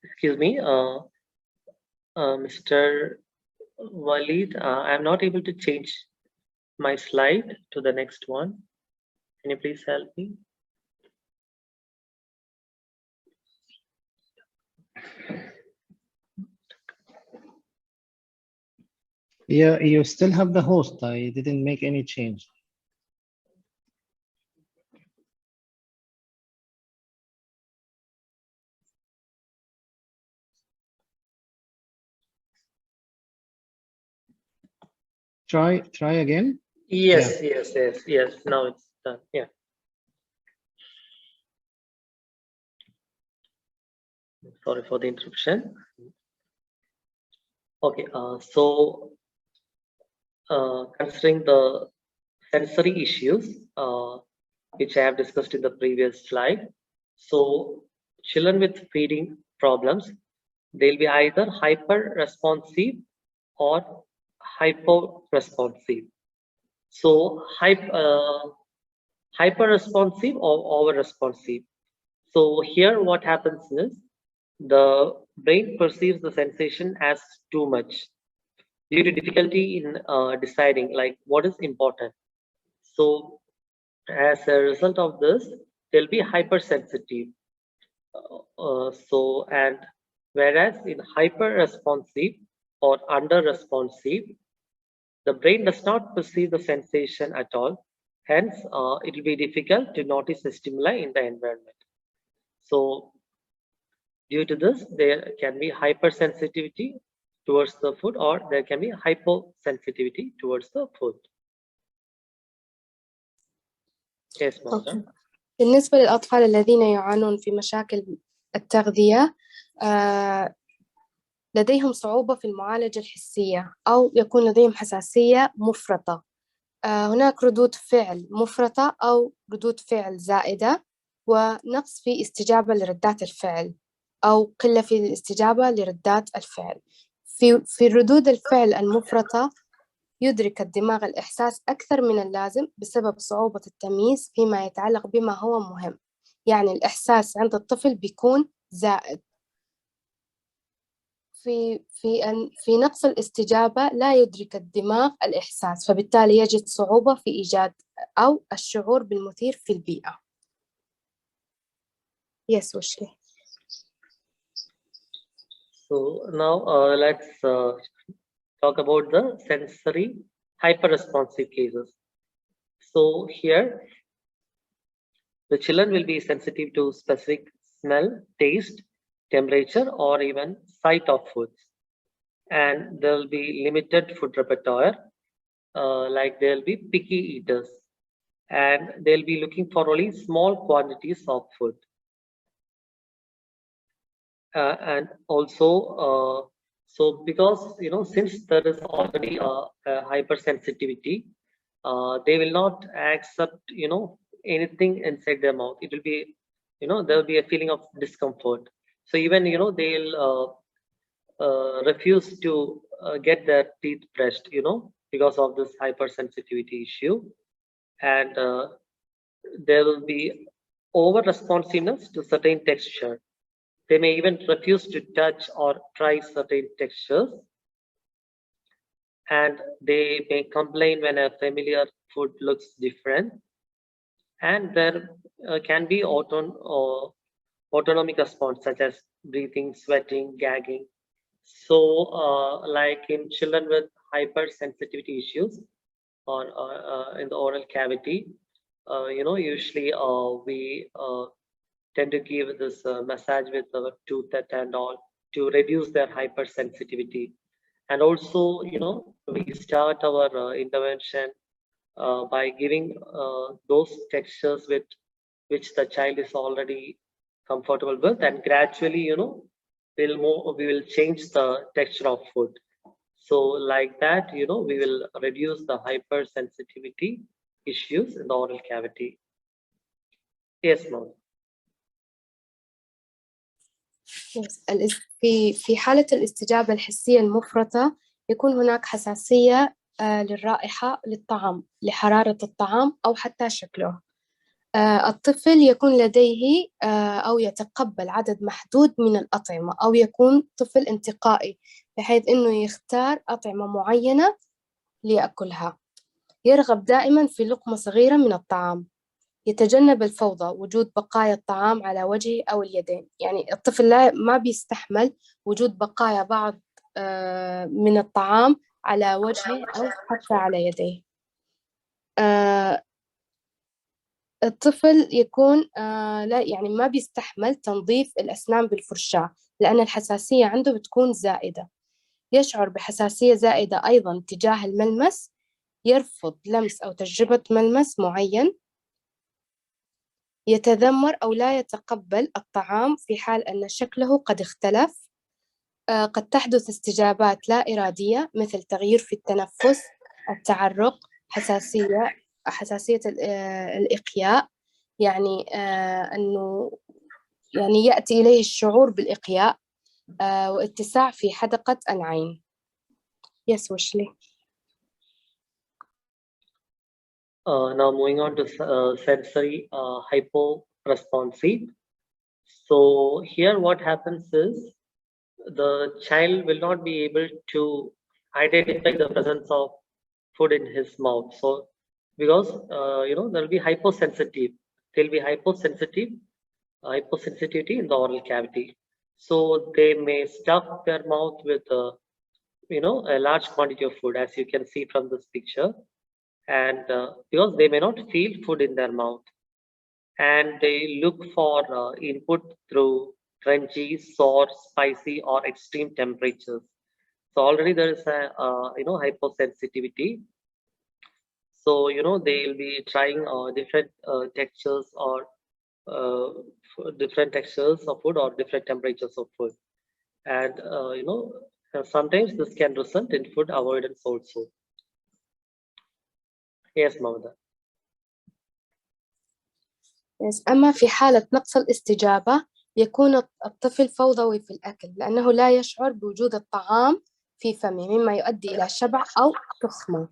Excuse me, Mr. Walid, I'm not able to change my slide to the next one. Can you please help me? Yeah, you still have the host. I didn't make any change. Try again. Yes, Yeah. yes. Now it's done. Yeah. Sorry for the interruption. Okay. Considering the sensory issues, which I have discussed in the previous slide, so children with feeding problems, they'll be either hyper responsive or hypo responsive. So hyper responsive or over responsive. So here what happens is the brain perceives the sensation as too much due to difficulty in deciding like what is important. So as a result of this, they'll be hypersensitive. And whereas in hyper responsive or under responsive, the brain does not perceive the sensation at all. Hence, it will be difficult to notice the stimuli in the environment. So due to this, there can be hypersensitivity towards the food, or there can be hyposensitivity towards the food. Yes, Mara. بالنسبة للأطفال الذين يعانون في مشاكل التغذية، لديهم صعوبة في المعالجة الحسية أو يكون لديهم حساسية مفرطة. هناك ردود فعل مفرطة أو ردود فعل زائدة، ونقص في استجابة لردات الفعل أو قلة في الاستجابة لردات الفعل. في ردود الفعل المفرطة يدرك الدماغ الإحساس أكثر من اللازم بسبب صعوبة التمييز فيما يتعلق بما هو مهم، يعني الإحساس عند الطفل بيكون زائد. في نقص الاستجابة لا يدرك الدماغ الإحساس، فبالتالي يجد صعوبة في إيجاد أو الشعور بالمثير في البيئة. Yes, ويشلي. So now let's talk about the sensory hyperresponsive cases. So here, the children will be sensitive to specific smell, taste, temperature, or even sight of foods. And there will be limited food repertoire, like they'll be picky eaters. And they'll be looking for only small quantities of food. And also, so because, since there is already a hypersensitivity, they will not accept, anything inside their mouth. It will be, there will be a feeling of discomfort. So even, they'll refuse to get their teeth brushed, because of this hypersensitivity issue. And there will be over responsiveness to certain texture. They may even refuse to touch or try certain textures. And they may complain when a familiar food looks different. And there can be autonomic response, such as breathing, sweating, gagging. So like in children with hypersensitivity issues or in the oral cavity, usually we tend to give this massage with our tooth and all to reduce their hypersensitivity. And also, we start our intervention by giving those textures with which the child is already comfortable with, and gradually, we will change the texture of food. So like that, we will reduce the hypersensitivity issues in the oral cavity. Yes, ma'am. في حالة الاستجابة الحسية المفرطة يكون هناك حساسية للرائحة للطعام، لحرارة الطعام أو حتى شكله. الطفل يكون لديه أو يتقبل عدد محدود من الأطعمة، أو يكون طفل انتقائي بحيث أنه يختار أطعمة معينة ليأكلها. يرغب دائما في لقمة صغيرة من الطعام. يتجنب الفوضى، وجود بقايا الطعام على وجهه أو اليدين. يعني الطفل ما بيستحمل وجود بقايا بعض من الطعام على وجهه أو حتى على يديه. الطفل يكون لا يعني ما بيستحمل تنظيف الأسنان بالفرشاة، لأن الحساسية عنده بتكون زائدة. يشعر بحساسية زائدة أيضا تجاه الملمس، يرفض لمس أو تجربة ملمس معين. يتذمر أو لا يتقبل الطعام في حال أن شكله قد اختلف. قد تحدث استجابات لا إرادية مثل تغيير في التنفس، التعرق، حساسية الإقياء، يعني أنه يعني يأتي إليه الشعور بالإقياء، واتساع في حدقة العين. Yes, ويشلي. Now moving on to sensory hyporesponsive. So here what happens is the child will not be able to identify the presence of food in his mouth. So because there will be hyposensitive, there will be hyposensitivity in the oral cavity. So they may stuff their mouth with a large quantity of food, as you can see from this picture. And because they may not feel food in their mouth, and they look for input through crunchy, sour, spicy, or extreme temperatures. So already there is a hyposensitivity. So they'll be trying different textures or different textures of food or different temperatures of food, and sometimes this can result in food avoidance also. Yes, Mamada. أما في حالة نقص الاستجابة يكون الطفل فوضوي في الأكل، لأنه لا يشعر بوجود الطعام في فمه، مما يؤدي إلى شبع أو تخمة.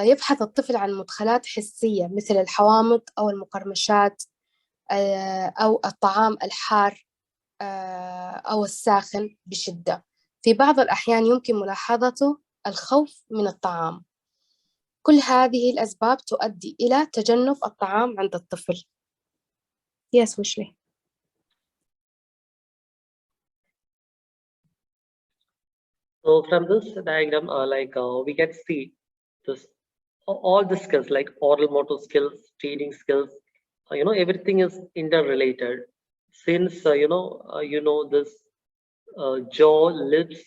يبحث الطفل عن مدخلات حسية مثل الحوامض أو المقرمشات، أو الطعام الحار أو الساخن بشدة. في بعض الأحيان يمكن ملاحظة الخوف من الطعام. كل هذه الأسباب تؤدي إلى تجنب الطعام عند الطفل. Yes, ويشلي. So from this diagram, we can see this all the skills like oral motor skills, feeding skills, everything is interrelated. Since this jaw, lips,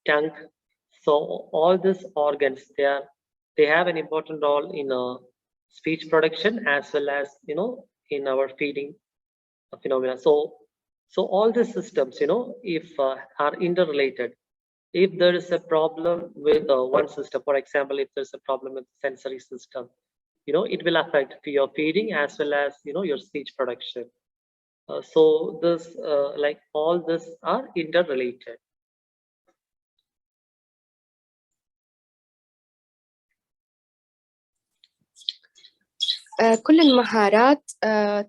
tongue, so all these organs they have an important role in speech production as well as in our feeding phenomena. So all these systems if are interrelated. If there is a problem with one system, for example, if there's a problem with the sensory system, it will affect your feeding as well as your speech production. So this like all this are interrelated. كل المهارات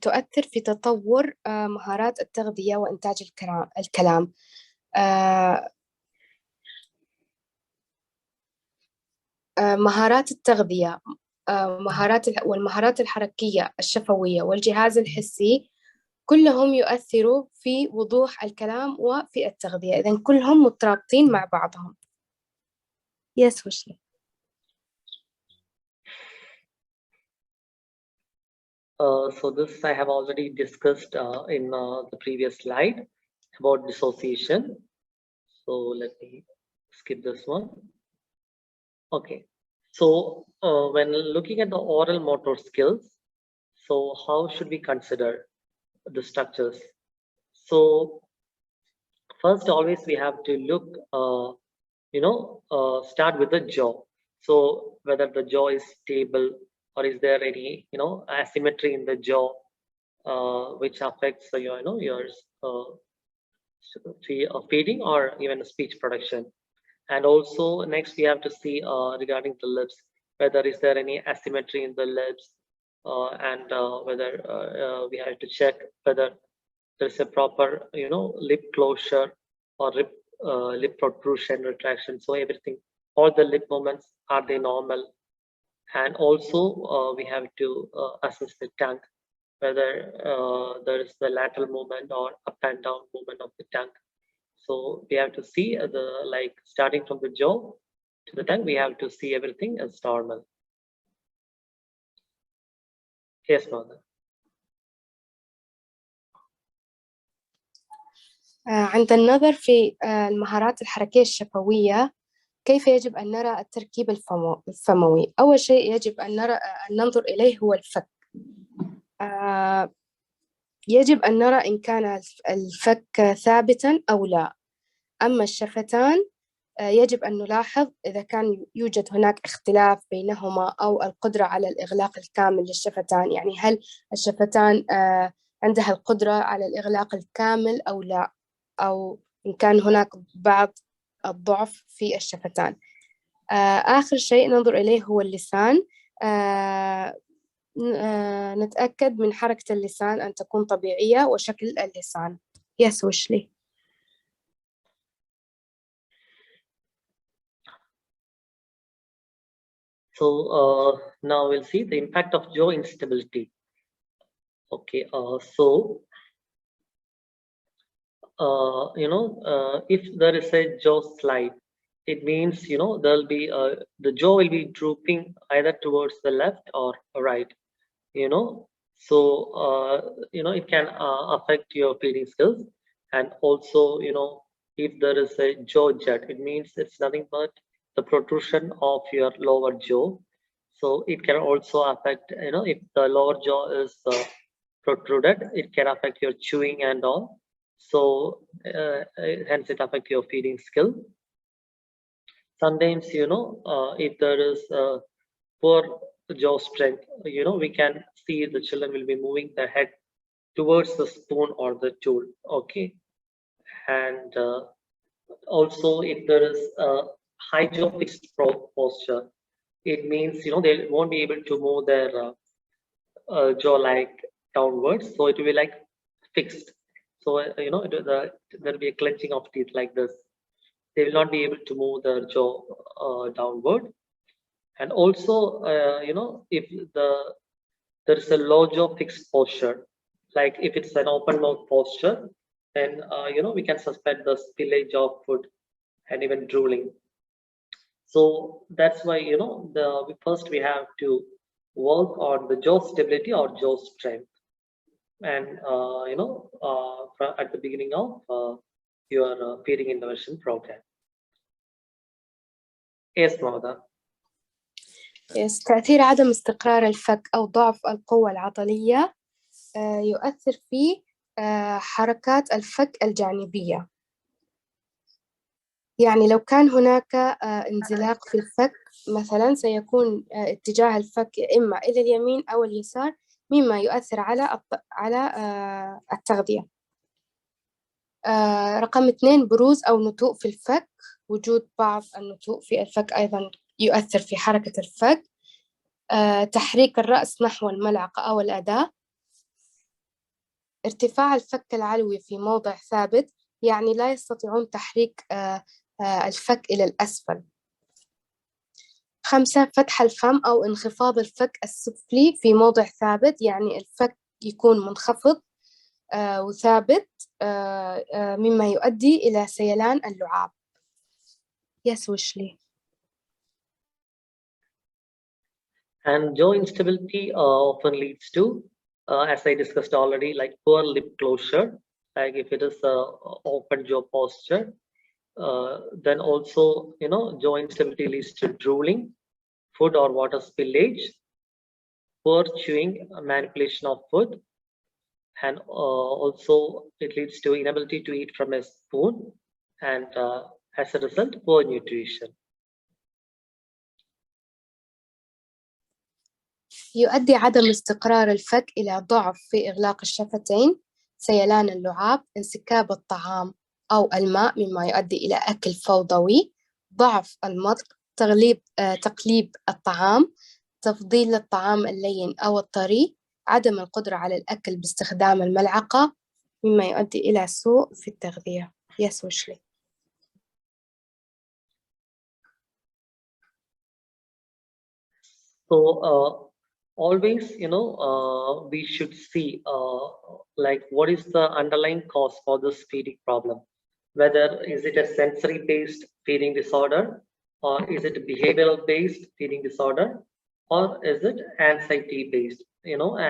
تؤثر في تطور مهارات التغذية وإنتاج الكلام. مهارات التغذية والمهارات الحركية الشفوية والجهاز الحسي كلهم يؤثروا في وضوح الكلام وفي التغذية. إذن كلهم مترابطين مع بعضهم. Yes, ويشلي. So this I have already discussed in the previous slide about dissociation. So let me skip this one. Okay. So when looking at the oral motor skills, so how should we consider the structures? So first, always we have to look, start with the jaw. So whether the jaw is stable or is there any, asymmetry in the jaw, which affects your feeding or even speech production. And also next we have to see regarding the lips, whether is there any asymmetry in the lips, and whether we have to check whether there's a proper lip closure or lip protrusion, retraction. So everything, all the lip movements, are they normal? And also we have to assess the tongue, whether there is the lateral movement or up and down movement of the tongue. So we have to see starting from the jaw to the tongue, we have to see everything as normal. Yes, mother. عند النظر في المهارات الحركية الشفوية، كيف يجب أن نرى التركيب الفموي؟ أول شيء يجب أن ننظر إليه هو الفك. يجب أن نرى إن كان الفك ثابتاً أو لا. أما الشفتان يجب أن نلاحظ إذا كان يوجد هناك اختلاف بينهما أو القدرة على الإغلاق الكامل للشفتان، يعني هل الشفتان عندها القدرة على الإغلاق الكامل أو لا، أو إن كان هناك بعض الضعف في الشفتان. آخر شيء ننظر إليه هو اللسان. نتأكد من حركة اللسان أن تكون طبيعية وشكل اللسان. Yes, ويشلي. So now we'll see the impact of jaw instability. Okay, if there is a jaw slide, it means there'll be the jaw will be drooping either towards the left or right. So it can affect your feeding skills. And also if there is a jaw jut, it means it's nothing but the protrusion of your lower jaw. So it can also affect, if the lower jaw is protruded, it can affect your chewing and all. So hence it affects your feeding skill. Sometimes if there is poor jaw strength, we can see the children will be moving their head towards the spoon or the tool. Okay. And also if there is a high jaw fixed posture, it means they won't be able to move their jaw like downwards, so it will be like fixed. So there will be a clenching of teeth like this. They will not be able to move their jaw downward. And also, if there is a low jaw fixed posture, like if it's an open mouth posture, then we can suspect the spillage of food and even drooling. So that's why first we have to work on the jaw stability or jaw strength, and at the beginning of your feeding intervention program. Yes, Mauda. Yes. تأثير عدم استقرار الفك أو ضعف القوة العضلية يؤثر في حركات الفك الجانبية. يعني لو كان هناك انزلاق في الفك مثلا، سيكون اتجاه الفك إما إلى اليمين أو اليسار، مما يؤثر على التغذية. رقم 2، بروز أو نتوء في الفك. وجود بعض النتوء في الفك أيضا يؤثر في حركة الفك. تحريك الرأس نحو الملعقة أو الأداة. ارتفاع الفك العلوي في موضع ثابت، يعني لا يستطيعون تحريك الفك إلى الأسفل. 5، فتح الفم أو انخفاض الفك السفلي في موضع ثابت، يعني الفك يكون منخفض وثابت، مما يؤدي إلى سيلان اللعاب. Yes, ويشلي. And jaw instability often leads to, as I discussed already, like poor lip closure, like if it is open jaw posture. Then also, jaw instability leads to drooling, food or water spillage, poor chewing, manipulation of food, and also it leads to inability to eat from a spoon, and as a result, poor nutrition. يؤدي عدم استقرار الفك إلى ضعف في إغلاق الشفتين، سيلان اللعاب، انسكاب الطعام أو الماء مما يؤدي إلى أكل فوضوي، ضعف المضغ، تقليب الطعام، تفضيل الطعام اللين أو الطري، عدم القدرة على الأكل باستخدام الملعقة، مما يؤدي إلى سوء في التغذية. Yes, ويشلي. So always, we should see like what is the underlying cause for this feeding problem. Whether is it a sensory-based feeding disorder, or is it a behavioral-based feeding disorder, or is it anxiety-based?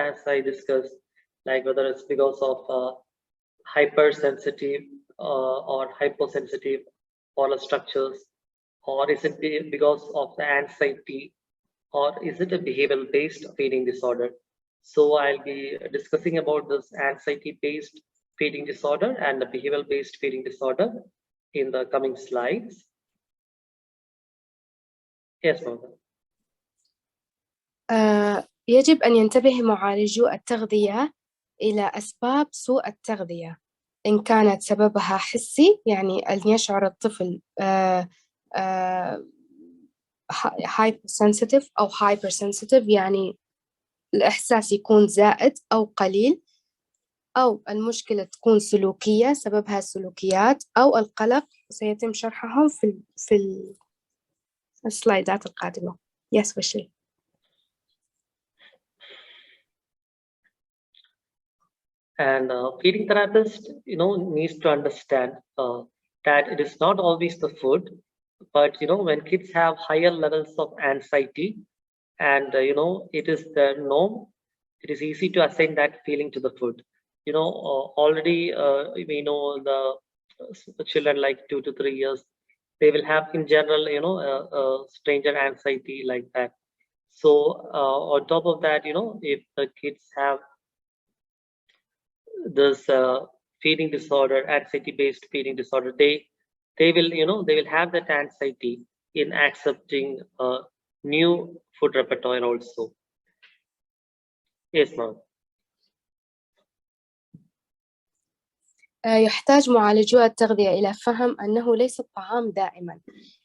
As I discussed, like whether it's because of hypersensitive or hyposensitive oral structures, or is it because of the anxiety, or is it a behavioral-based feeding disorder? So I'll be discussing about this anxiety-based feeding disorder and the behavioral-based feeding disorder in the coming slides. Yes, Mammen. يجب أن ينتبه معالجو التغذية إلى أسباب سوء التغذية، إن كانت سببها حسي، يعني أن يشعر الطفل hypersensitive أو hypersensitive، يعني الإحساس يكون زائد أو قليل، أو المشكلة تكون سلوكية سببها السلوكيات، أو القلق، سيتم شرحهم في السلايدات القادمة. Yes, ويشلي. And feeding therapist, needs to understand that it is not always the food, but when kids have higher levels of anxiety, and it is the norm, it is easy to assign that feeling to the food. Already we know the children like 2 to 3 years, they will have in general stranger anxiety like that. So on top of that, if the kids have this feeding disorder, anxiety-based feeding disorder, they will have that anxiety in accepting new food repertoire also. Yes, ma'am. يحتاج معالجو التغذية إلى فهم أنه ليس الطعام دائما،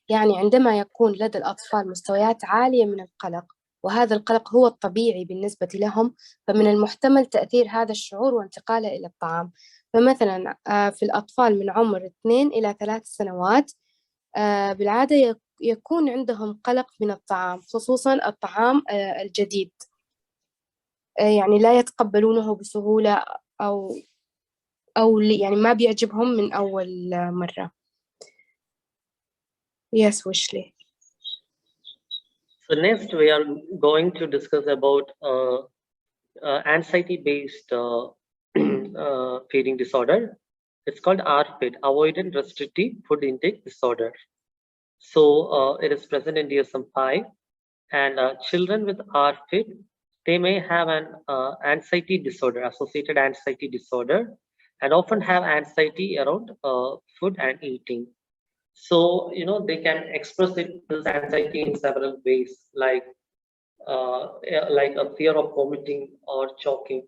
يعني عندما يكون لدى الأطفال مستويات عالية من القلق وهذا القلق هو الطبيعي بالنسبة لهم، فمن المحتمل تأثير هذا الشعور وانتقاله إلى الطعام. فمثلا في الأطفال من عمر 2 إلى 3 سنوات بالعادة يكون عندهم قلق من الطعام، خصوصا الطعام الجديد، يعني لا يتقبلونه بسهولة أو يعني ما بيعجبهم من أول مرة. Yes, ويشلي. So next we are going to discuss about anxiety-based feeding disorder. It's called RFID, Avoidant Restrictive Food Intake Disorder. So it is present in DSM-5, and children with RFID, they may have an anxiety disorder, associated anxiety disorder, and often have anxiety around food and eating. So, you know, they can express this anxiety in several ways, like a fear of vomiting or choking,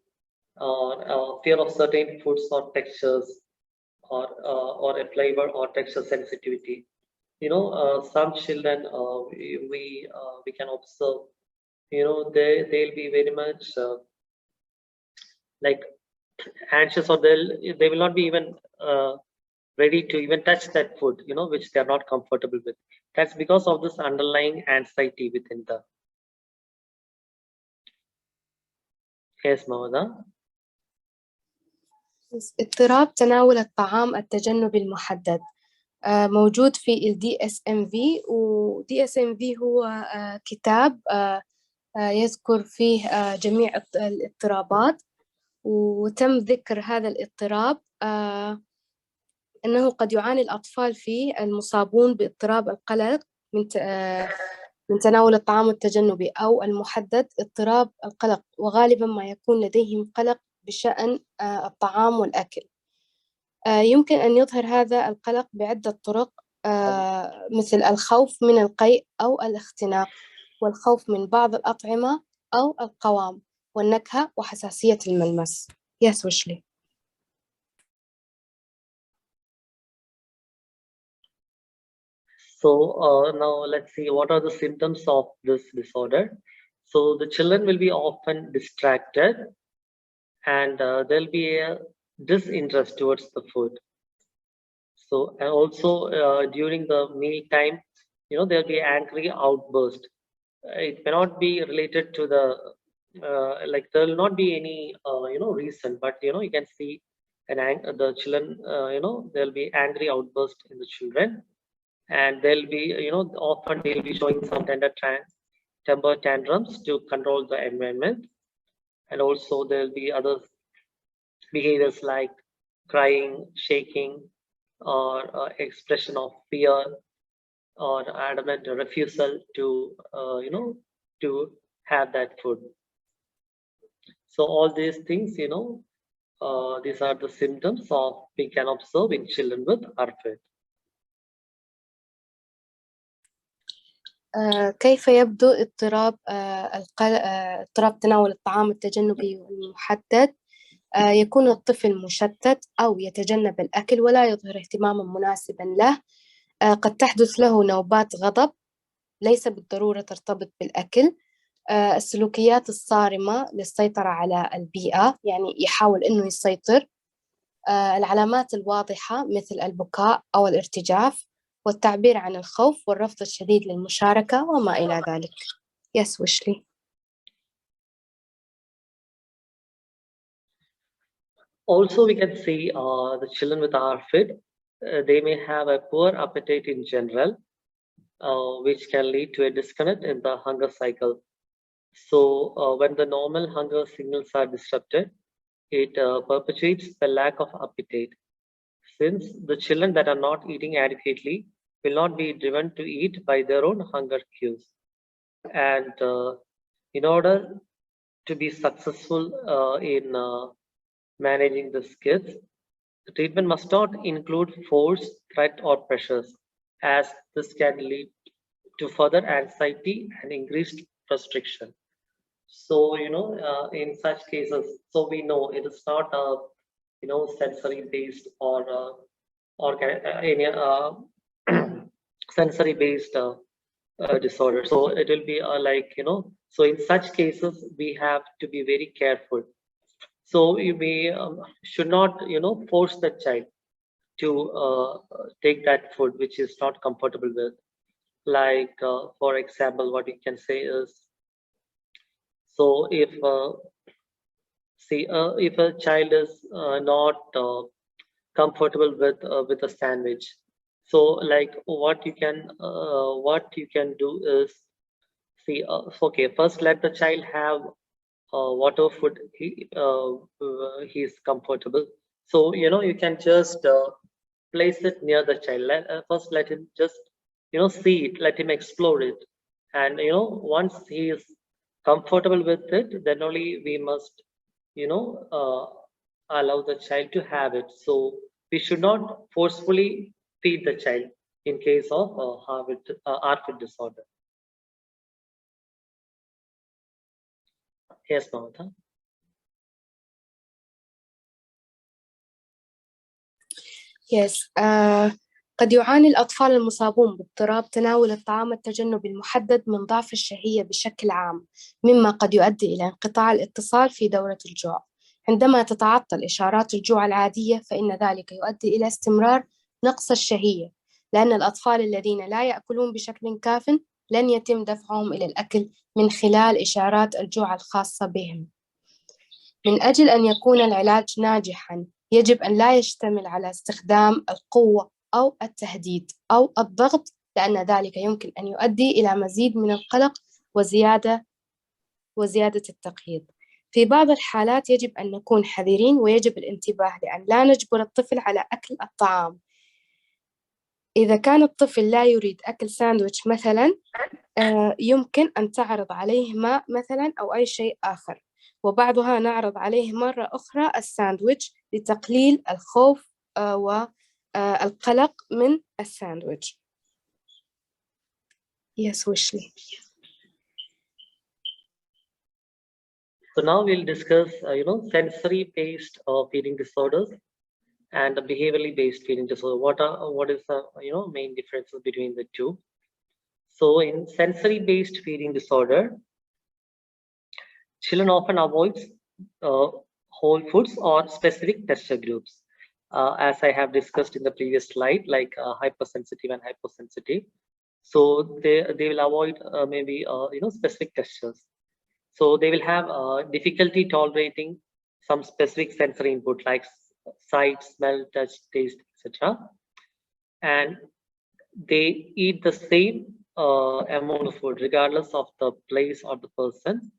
or fear of certain foods or textures, or a flavor or texture sensitivity. You know, some children we can observe, you know, they'll be very much like anxious, or they will not be even ready to even touch that food, you know, which they are not comfortable with. That's because of this underlying anxiety within them. Yes, Mahmoda. اضطراب تناول الطعام التجنبي المحدد موجود في ال DSM-V، و DSM-V هو كتاب يذكر فيه جميع الاضطرابات، وتم ذكر هذا الاضطراب أنه قد يعاني الأطفال فيه المصابون باضطراب القلق من تناول الطعام التجنبي أو المحدد اضطراب القلق، وغالبا ما يكون لديهم قلق بشأن الطعام والأكل. يمكن أن يظهر هذا القلق بعدة طرق، مثل الخوف من القيء أو الاختناق، والخوف من بعض الأطعمة أو القوام، والنكهة، وحساسية الملمس. Yes, ويشلي. So now let's see what are the symptoms of this disorder. So the children will be often distracted, and there'll be a disinterest towards the food. So, and also during the meal time, you know, there'll be angry outburst. It may not be related to the like there will not be any you know, reason, but you know, you can see the children, you know, there'll be angry outburst in the children, and they'll be, you know, often they'll be showing some temper tantrums to control the environment. And also there'll be other behaviors like crying, shaking, or expression of fear, or adamant refusal to you know, to have that food. So all these things, you know, these are the symptoms of we can observe in children with RFID. كيف يبدو اضطراب اضطراب تناول الطعام التجنبي المحدد؟ يكون الطفل مشتت أو يتجنب الأكل ولا يظهر اهتماما مناسبا له. قد تحدث له نوبات غضب ليس بالضرورة ترتبط بالأكل. السلوكيات الصارمة للسيطرة على البيئة، يعني يحاول إنه يسيطر. العلامات الواضحة مثل البكاء أو الارتجاف، والتعبير عن الخوف والرفض الشديد للمشاركة وما إلى ذلك. Yes, ويشلي. Also, we can see the children with RFID, they may have a poor appetite in general, which can lead to a disconnect in the hunger cycle. So when the normal hunger signals are disrupted, it perpetuates the lack of appetite, since the children that are not eating adequately will not be driven to eat by their own hunger cues. And in order to be successful in managing the kids, the treatment must not include force, threat, or pressures, as this can lead to further anxiety and increased restriction. So, you know, in such cases, so we know it is not a, you know, sensory based or any sensory based disorder. So it will be like, so in such cases, we have to be very careful. So we should not, force the child to take that food which is not comfortable with. Like, for example, what we can say is, so if if a child is not comfortable with a sandwich, so like what you can do is, see, okay, first let the child have whatever food he's comfortable. So you can just place it near the child. First let him just see it, let him explore it, and once he is comfortable with it, then only we must allow the child to have it. So we should not forcefully feed the child in case of ARFID disorder. Yes, Mamata. Yes. قد يعاني الأطفال المصابون باضطراب تناول الطعام التجنبي المحدد من ضعف الشهية بشكل عام، مما قد يؤدي إلى انقطاع الاتصال في دورة الجوع. عندما تتعطل إشارات الجوع العادية، فإن ذلك يؤدي إلى استمرار نقص الشهية، لأن الأطفال الذين لا يأكلون بشكل كاف لن يتم دفعهم إلى الأكل من خلال إشارات الجوع الخاصة بهم. من أجل أن يكون العلاج ناجحاً، يجب أن لا يشتمل على استخدام القوة أو التهديد أو الضغط، لأن ذلك يمكن أن يؤدي إلى مزيد من القلق وزيادة التقييد. في بعض الحالات يجب أن نكون حذرين، ويجب الانتباه لأن لا نجبر الطفل على أكل الطعام. إذا كان الطفل لا يريد أكل ساندويتش مثلاً، يمكن أن تعرض عليه ماء مثلاً أو أي شيء آخر، وبعضها نعرض عليه مرة أخرى الساندويتش لتقليل الخوف والقلق من الساندويتش. Yes, ويشلي. So now we'll discuss, sensory-based feeding disorders and behaviorally-based feeding disorder. What is the main differences between the two? So in sensory-based feeding disorder, children often avoid whole foods or specific texture groups, as I have discussed in the previous slide, like hypersensitive and hyposensitive. So they will avoid maybe specific textures. So they will have difficulty tolerating some specific sensory input like sight, smell, touch, taste, etc. And they eat the same amount of food regardless of the place or the person.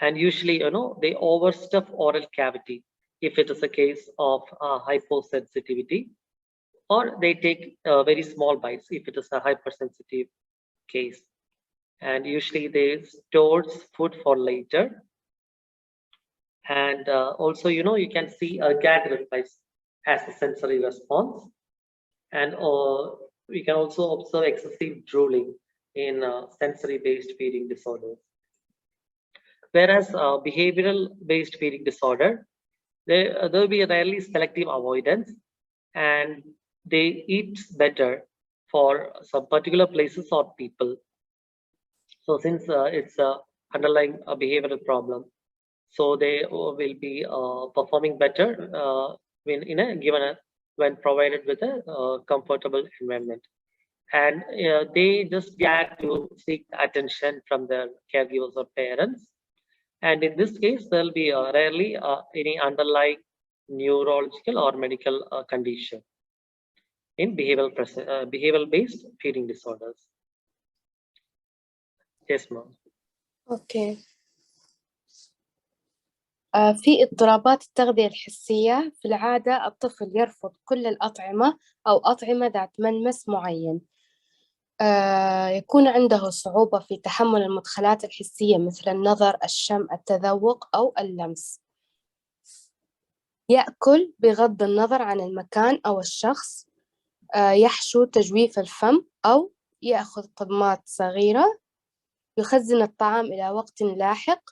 And usually, they overstuff oral cavity if it is a case of hyposensitivity, or they take very small bites if it is a hypersensitive case. And usually they store food for later. And also, you can see a gag reflex as a sensory response. And we can also observe excessive drooling in sensory-based feeding disorders. Whereas behavioral-based feeding disorder, there will be a rarely selective avoidance, and they eat better for some particular places or people. So since it's underlying a behavioral problem, so they will be performing better when provided with a comfortable environment, and they just get to seek attention from their caregivers or parents. And in this case, there will be rarely any underlying neurological or medical condition in behavioral-based feeding disorders. Yes, ma'am. Okay. في اضطرابات التغذية الحسية، في العادة الطفل يرفض كل الأطعمة أو أطعمة ذات ملمس معين. يكون عنده صعوبة في تحمل المدخلات الحسية مثل النظر، الشم، التذوق أو اللمس. يأكل بغض النظر عن المكان أو الشخص. يحشو تجويف الفم أو يأخذ قضمات صغيرة. يخزن الطعام إلى وقت لاحق.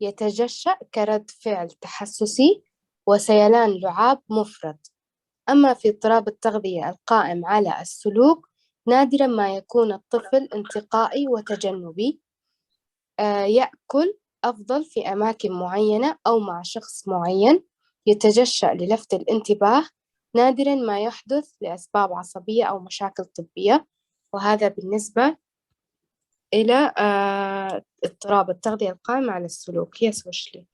يتجشأ كرد فعل تحسسي وسيلان لعاب مفرط. أما في اضطراب التغذية القائم على السلوك، نادرا ما يكون الطفل انتقائي وتجنبي، يأكل أفضل في أماكن معينة أو مع شخص معين، يتجشأ للفت الانتباه، نادرا ما يحدث لأسباب عصبية أو مشاكل طبية. وهذا بالنسبة إلى اضطراب التغذية القائمة على السلوك. يس ويشلي.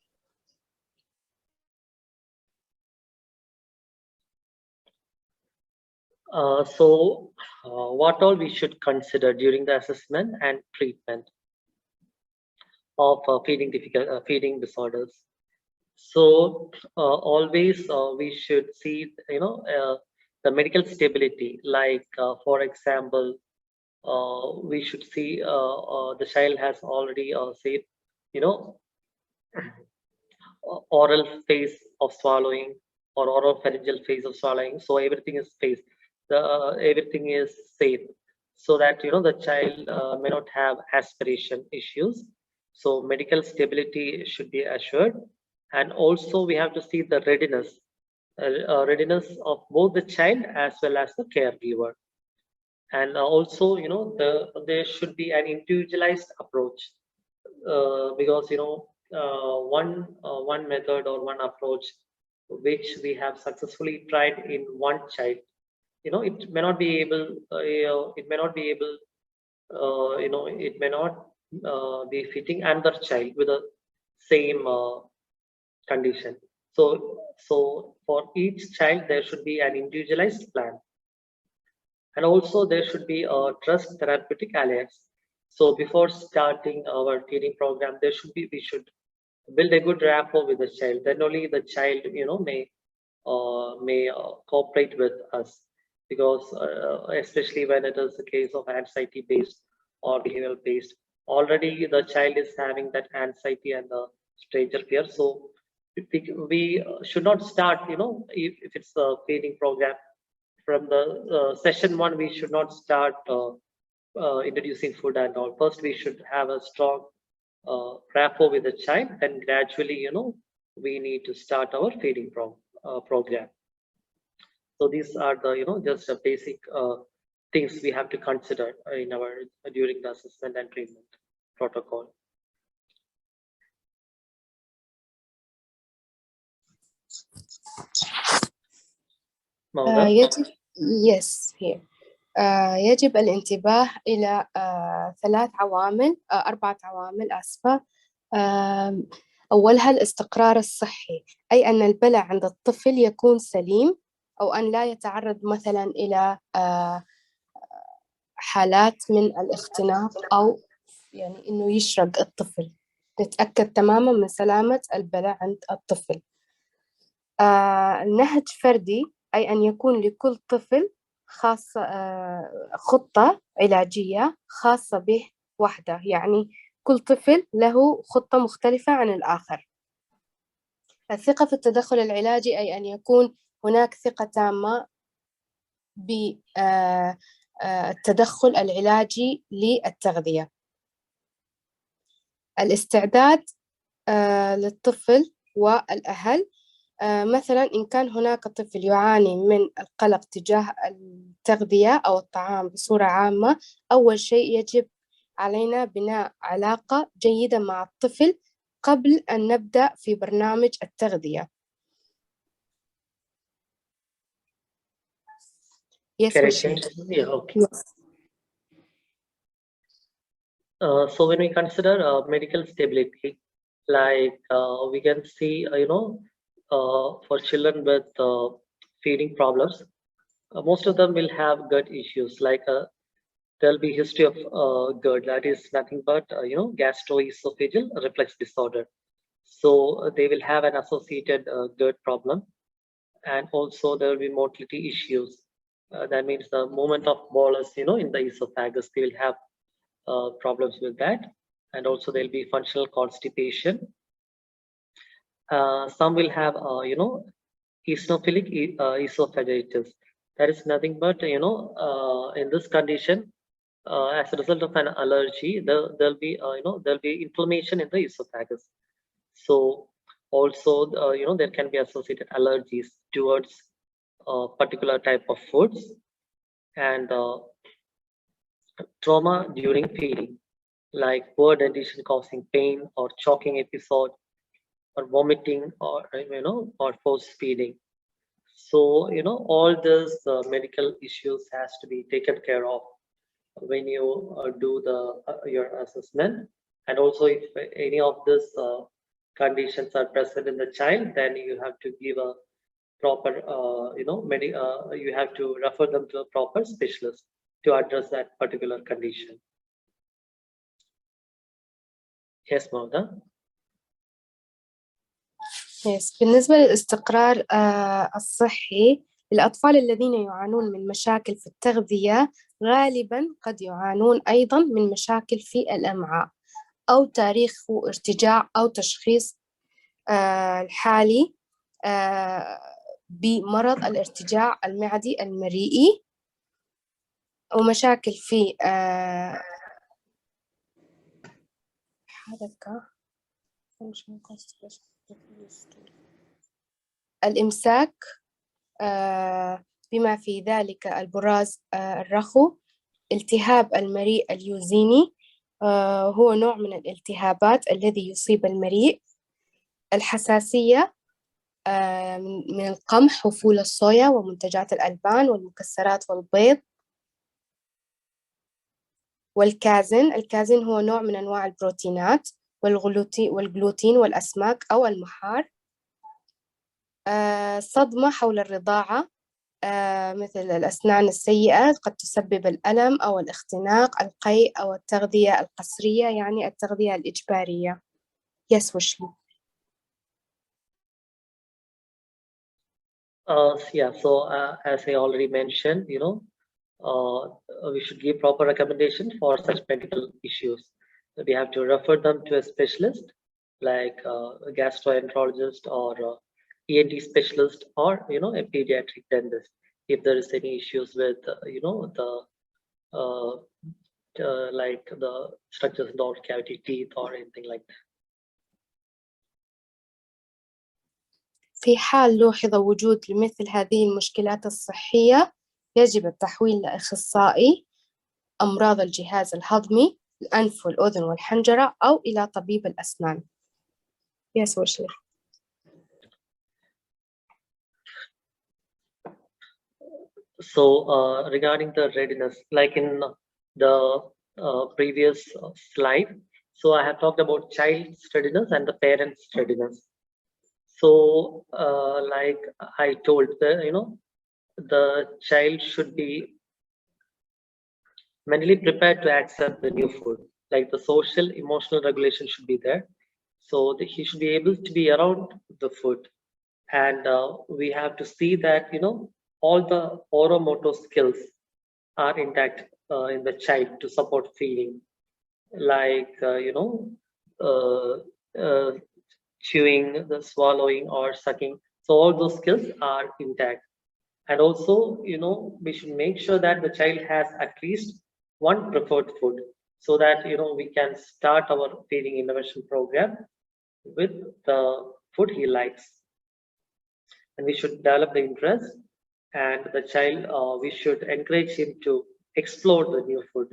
What all we should consider during the assessment and treatment of feeding disorders. So always we should see, the medical stability. Like for example, we should see the child has already said, oral phase of swallowing or oral pharyngeal phase of swallowing. So everything is safe. Everything is safe, so that the child may not have aspiration issues. So medical stability should be assured, and also we have to see the readiness of both the child as well as the caregiver. And also, there should be an individualized approach, because one method or one approach which we have successfully tried in one child, it may not be able, it may not be fitting another child with the same condition. So for each child there should be an individualized plan, and also there should be a trust therapeutic alliance. So before starting our feeding program, we should build a good rapport with the child. Then only the child may cooperate with us, because especially when it is a case of anxiety based or behavioral based, already the child is having that anxiety and the stranger fear. So we should not start, if it's a feeding program, from the session one, we should not start introducing food and all. First, we should have a strong rapport with the child, then gradually, we need to start our feeding program. So these are the, just a basic things we have to consider in during the assessment and treatment protocol. يجب الانتباه إلى 4 عوامل آسفة. أولها الاستقرار الصحي، أي أن البلع عند الطفل يكون سليم، أو أن لا يتعرض مثلا إلى حالات من الاختناق، أو يعني إنه يشرق الطفل. نتأكد تماما من سلامة البلع عند الطفل. نهج فردي، أي أن يكون لكل طفل خطة علاجية خاصة به وحده، يعني كل طفل له خطة مختلفة عن الآخر. الثقة في التدخل العلاجي، أي أن يكون هناك ثقة تامة بالتدخل العلاجي للتغذية. الاستعداد للطفل والأهل، مثلا إن كان هناك طفل يعاني من القلق تجاه التغذية أو الطعام بصورة عامة، أول شيء يجب علينا بناء علاقة جيدة مع الطفل قبل أن نبدأ في برنامج التغذية. So when we consider medical stability, like we can see, for children with feeding problems, most of them will have gut issues. Like there'll be history of GERD, that is nothing but gastroesophageal reflux disorder. So they will have an associated GERD problem, and also there will be motility issues. That means the movement of bolus, in the esophagus, they will have problems with that, and also there'll be functional constipation. Some will have, eosinophilic esophagitis. That is nothing but, in this condition, as a result of an allergy, there'll be, there'll be inflammation in the esophagus. So also, there can be associated allergies towards a particular type of foods, and trauma during feeding, like poor dentition causing pain or choking episode, or vomiting, or or force feeding. So all these medical issues has to be taken care of when you do your assessment. And also, if any of these conditions are present in the child, then you have to give a proper you have to refer them to a proper specialist to address that particular condition. Yes, Mauda. Yes. بالنسبة للاستقرار الصحي للأطفال الذين يعانون من مشاكل في التغذية، غالباً قد يعانون أيضاً من مشاكل في الأمعاء أو تاريخ ارتجاع أو تشخيص الحالي بمرض الارتجاع المعدي المريئي، ومشاكل في الإمساك، بما في ذلك البراز الرخو، التهاب المريء اليوزيني، هو نوع من الالتهابات الذي يصيب المريء، الحساسية من القمح وفول الصويا ومنتجات الألبان والمكسرات والبيض، الكازين هو نوع من أنواع البروتينات، والجلوتين والأسماك أو المحار، صدمة حول الرضاعة مثل الأسنان السيئة قد تسبب الألم أو الاختناق، القيء أو التغذية القسرية، يعني التغذية الإجبارية. Yes, ويشلي. Yeah, so as I already mentioned, we should give proper recommendation for such medical issues. We have to refer them to a specialist like a gastroenterologist or ENT specialist, or a pediatric dentist if there is any issues with like the structures in the oral cavity, teeth, or anything like that. في حال لوحظ وجود لمثل هذه المشكلات الصحية، يجب التحويل لأخصائي أمراض الجهاز الهضمي، الأنف والأذن والحنجرة، أو إلى طبيب الأسنان. Yes, ويشلي. So regarding the readiness, like in the previous slide, so I have talked about child's readiness and the parent's readiness. So like I told, the child should be mentally prepared to accept the new food, like the social emotional regulation should be there, so that he should be able to be around the food. And we have to see that all the oromotor skills are intact in the child to support feeding, like chewing, the swallowing, or sucking. So all those skills are intact. And also, we should make sure that the child has at least one preferred food, so that we can start our feeding intervention program with the food he likes. And we should develop the interest, and the child, we should encourage him to explore the new food.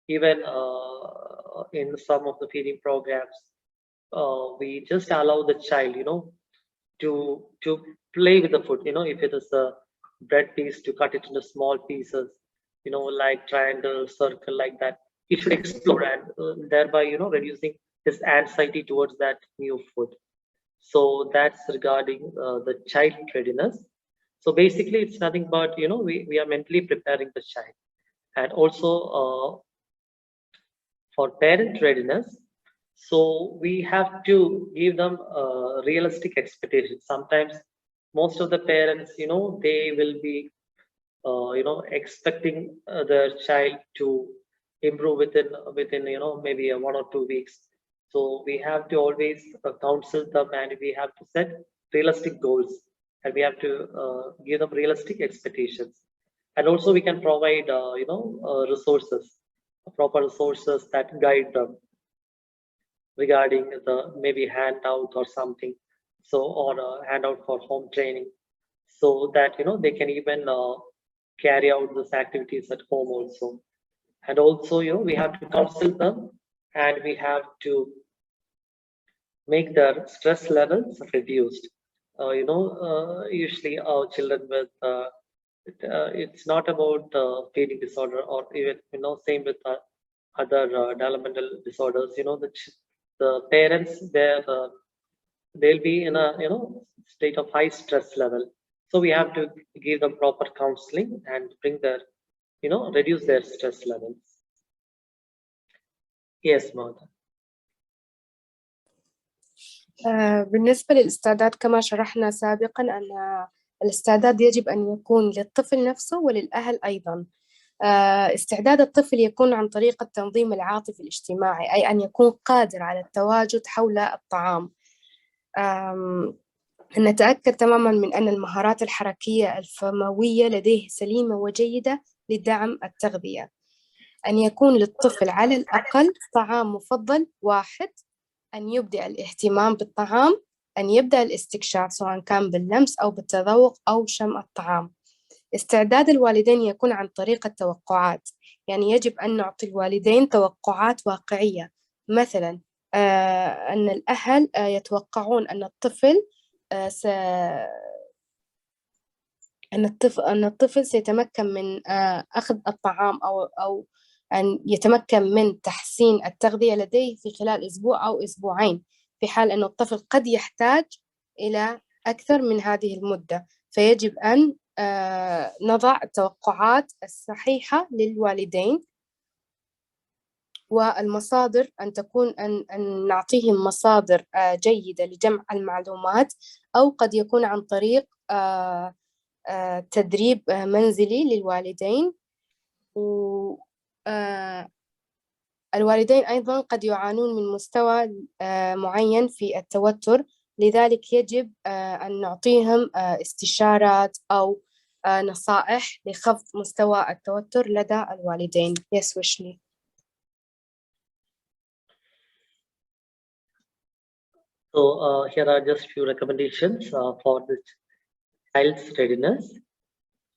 Even in some of the feeding programs, we just allow the child to play with the food. If it is a bread piece, to cut it into small pieces, like triangle, circle, like that. He should explore, and thereby reducing his anxiety towards that new food. So that's regarding the child readiness. So basically it's nothing but we are mentally preparing the child. And also for parent readiness, so we have to give them realistic expectations. Sometimes most of the parents they will be expecting their child to improve within maybe 1 or 2 weeks. So we have to always counsel them, and we have to set realistic goals, and we have to give them realistic expectations. And also we can provide resources, proper resources that guide them regarding the maybe handout or something, so, or a handout for home training, so that they can even carry out these activities at home also. And also, we have to counsel them, and we have to make their stress levels reduced. Usually our children with it's not about feeding disorder, or even same with other developmental disorders. The parents they'll be in a state of high stress level, so we have to give them proper counseling and bring their reduce their stress levels. Yes, Martha. بالنسبة للاستعداد كما شرحنا سابقا أن الاستعداد يجب أن يكون للطفل نفسه وللأهل أيضا. استعداد الطفل يكون عن طريق التنظيم العاطفي الاجتماعي، أي أن يكون قادر على التواجد حول الطعام. نتأكد تماما من أن المهارات الحركية الفموية لديه سليمة وجيدة لدعم التغذية. أن يكون للطفل على الأقل طعام مفضل واحد، أن يبدأ الاهتمام بالطعام، أن يبدأ الاستكشاف سواء كان باللمس أو بالتذوق أو شم الطعام. استعداد الوالدين يكون عن طريق التوقعات، يعني يجب أن نعطي الوالدين توقعات واقعية. مثلا أن الأهل يتوقعون أن الطفل سيتمكن من أخذ الطعام أو أن يتمكن من تحسين التغذية لديه في خلال أسبوع أو أسبوعين، في حال أن الطفل قد يحتاج إلى أكثر من هذه المدة. فيجب أن نضع التوقعات الصحيحة للوالدين، والمصادر أن تكون أن نعطيهم مصادر جيدة لجمع المعلومات، أو قد يكون عن طريق تدريب منزلي للوالدين. الوالدين أيضا قد يعانون من مستوى معين في التوتر، لذلك يجب أن نعطيهم استشارات أو نصائح لخفض مستوى التوتر لدى الوالدين. Yes, ويشلي. So here are just few recommendations for the child's readiness.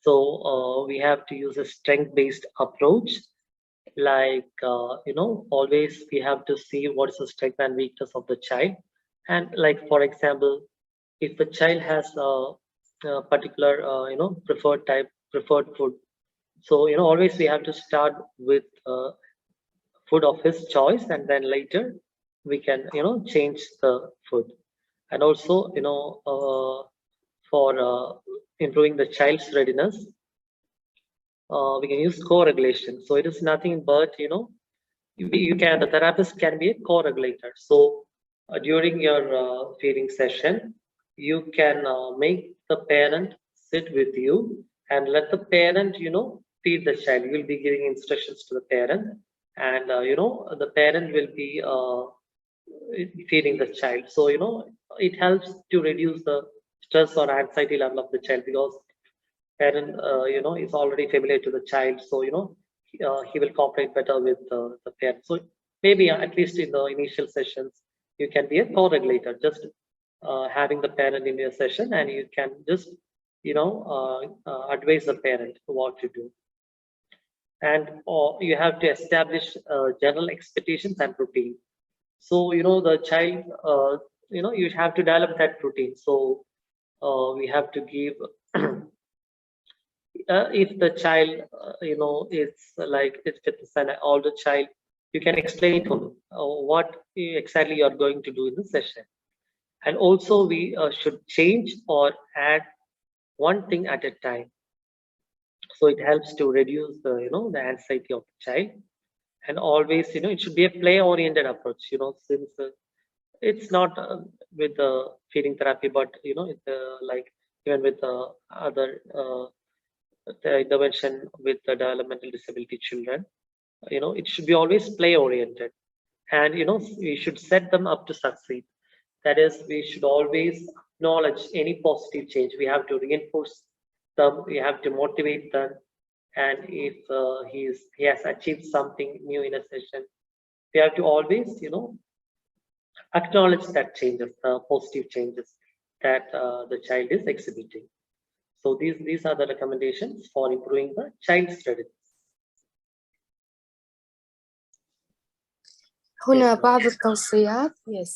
So we have to use a strength-based approach. Like always we have to see what is the strength and weakness of the child. And like, for example, if the child has a particular preferred food, so always we have to start with food of his choice, and then later we can change the food. And also for improving the child's readiness, we can use co-regulation. So it is nothing but the therapist can be a co-regulator. So during your feeding session, you can make the parent sit with you and let the parent feed the child. You will be giving instructions to the parent, and the parent will be feeding the child. So it helps to reduce the stress or anxiety level of the child, because parent is already familiar to the child, so he will cooperate better with the parent. So maybe at least in the initial sessions you can be a co-regulator, just having the parent in your session, and you can just advise the parent what to do. And you have to establish general expectations and routine. So the child you have to develop that routine. So we have to give if the child it's like it's an older child, you can explain to him what exactly you are going to do in the session. And also we should change or add one thing at a time, so it helps to reduce the the anxiety of the child. And always it should be a play oriented approach, since it's not with the feeding therapy, but it's like even with other the intervention with the developmental disability children, it should be always play oriented. And we should set them up to succeed. That is, we should always acknowledge any positive change. We have to reinforce them, we have to motivate them. And if he has achieved something new in a session, we have to always acknowledge that changes, the positive changes that the child is exhibiting. So these are the recommendations for improving the child's readiness. هنا بعض التوصيات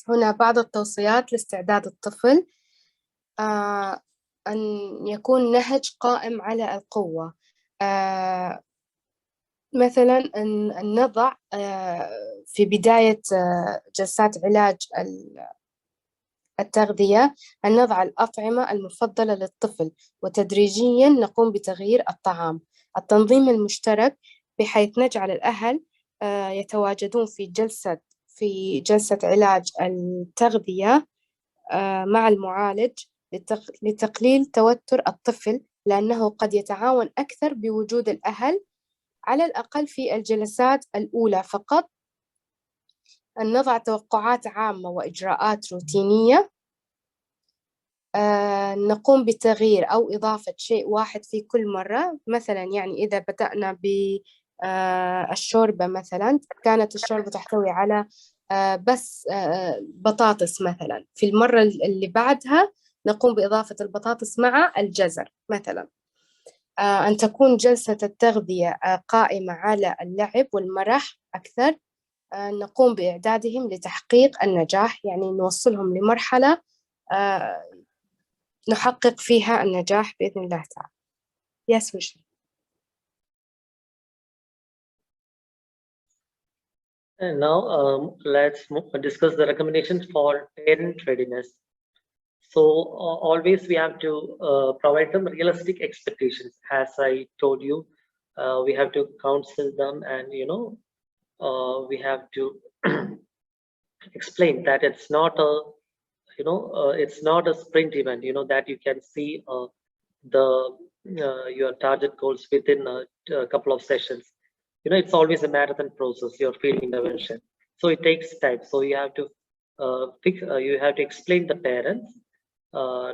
هنا بعض التوصيات لاستعداد الطفل أن يكون نهج قائم على القوة. مثلا أن نضع في بداية جلسات علاج التغذية أن نضع الأطعمة المفضلة للطفل، وتدريجيا نقوم بتغيير الطعام. التنظيم المشترك بحيث نجعل الأهل يتواجدون في جلسة علاج التغذية مع المعالج لتقليل توتر الطفل، لأنه قد يتعاون أكثر بوجود الأهل على الأقل في الجلسات الأولى فقط. أن نضع توقعات عامة وإجراءات روتينية. نقوم بتغيير أو إضافة شيء واحد في كل مرة. مثلا يعني إذا بدأنا بالشوربة مثلا، كانت الشوربة تحتوي على بس بطاطس مثلا، في المرة اللي بعدها نقوم بإضافة البطاطس مع الجزر مثلا. أن تكون جلسة التغذية قائمة على اللعب والمرح أكثر. نقوم بإعدادهم لتحقيق النجاح، يعني نوصلهم لمرحلة نحقق فيها النجاح بإذن الله تعالى. Yes, ويشلي. And now let's discuss the recommendations for parent readiness. So always we have to provide them realistic expectations. As I told you, we have to counsel them, and we have to explain that it's not a it's not a sprint event, that you can see your target goals within a couple of sessions. It's always a marathon process, your field intervention. So it takes time. So you have to you have to explain the parents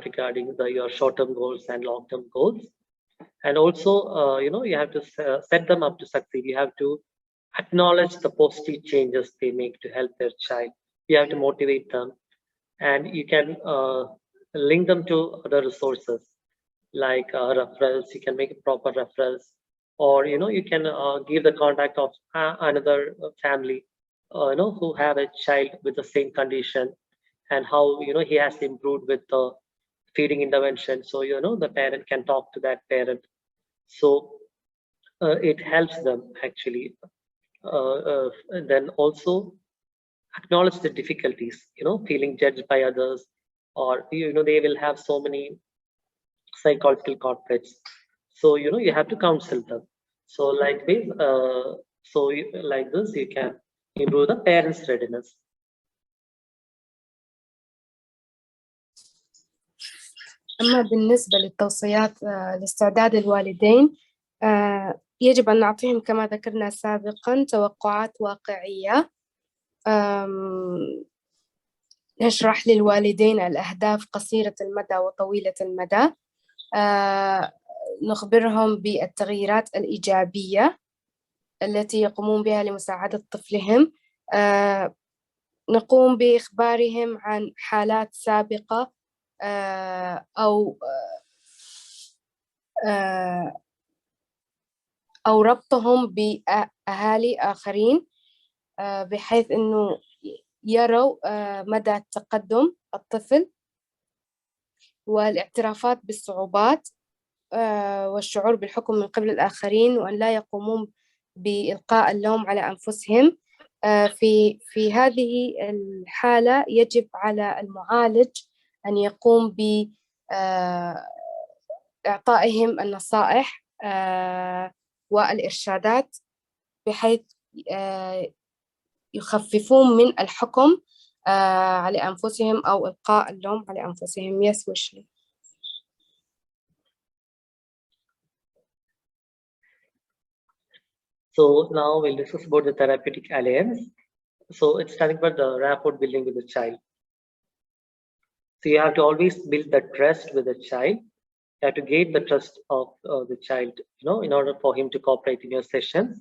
regarding your short-term goals and long-term goals. And also, you have to set them up to succeed. You have to acknowledge the positive changes they make to help their child. You have to motivate them, and you can link them to other resources like referrals. You can make a proper referrals, or you can give the contact of another family who have a child with the same condition, and how he has improved with the feeding intervention. So the parent can talk to that parent. So it helps them actually. And then also acknowledge the difficulties, feeling judged by others, or they will have so many psychological conflicts. So you have to counsel them. So like this, like this you can improve the parents' readiness. أما بالنسبة للتوصيات لاستعداد الوالدين، يجب أن نعطيهم كما ذكرنا سابقا توقعات واقعية. نشرح للوالدين الأهداف قصيرة المدى وطويلة المدى. نخبرهم بالتغييرات الإيجابية التي يقومون بها لمساعدة طفلهم. نقوم بإخبارهم عن حالات سابقة أو ربطهم بأهالي آخرين بحيث أنه يروا مدى تقدم الطفل والاعترافات بالصعوبات والشعور بالحكم من قبل الآخرين، وأن لا يقومون بإلقاء اللوم على أنفسهم. في هذه الحالة يجب على المعالج أن يقوم بإعطائهم النصائح والإرشادات بحيث يخففون من الحكم على أنفسهم أو إلقاء اللوم على أنفسهم. Yes, ويشلي. So now we'll discuss about the therapeutic alliance. So it's starting about the rapport building with the child. So you have to always build the trust with the child. You have to gain the trust of the child, in order for him to cooperate in your sessions.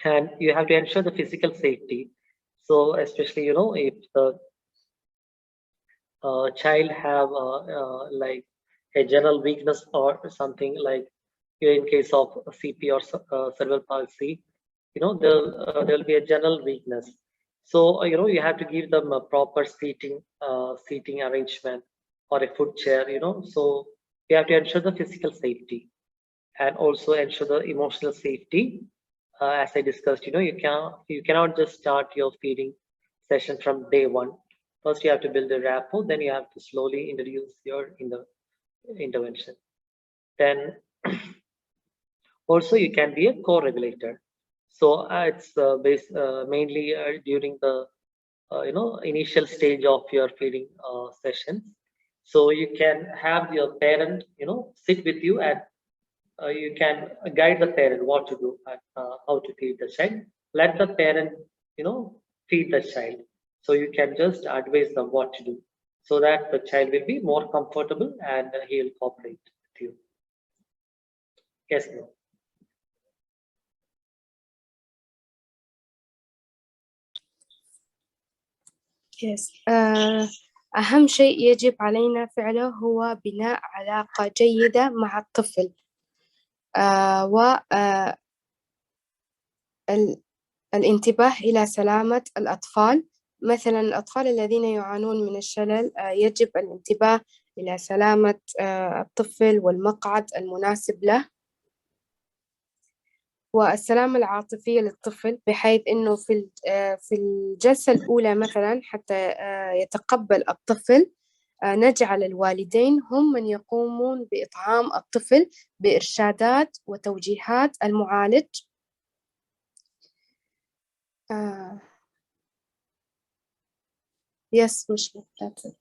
And you have to ensure the physical safety. So especially, if the child have like a general weakness or something, like in case of CP or cerebral palsy, there'll be a general weakness. So you have to give them a proper seating arrangement or a foot chair. So you have to ensure the physical safety and also ensure the emotional safety. As I discussed, you cannot just start your feeding session from day one. First, you have to build a rapport. Then you have to slowly introduce your intervention. Then also you can be a co-regulator. So it's mainly during the initial stage of your feeding sessions. So you can have your parent sit with you, and you can guide the parent what to do and how to feed the child. Let the parent feed the child. So you can just advise them what to do, so that the child will be more comfortable and he will cooperate with you. Yes, no. Yes. أهم شيء يجب علينا فعله هو بناء علاقة جيدة مع الطفل، والانتباه إلى سلامة الأطفال. مثلا الأطفال الذين يعانون من الشلل يجب الانتباه إلى سلامة الطفل والمقعد المناسب له، والسلامة العاطفية للطفل، بحيث إنه في الجلسة الأولى مثلا حتى يتقبل الطفل نجعل الوالدين هم من يقومون بإطعام الطفل بإرشادات وتوجيهات المعالج. Yes, Mushli, that's it.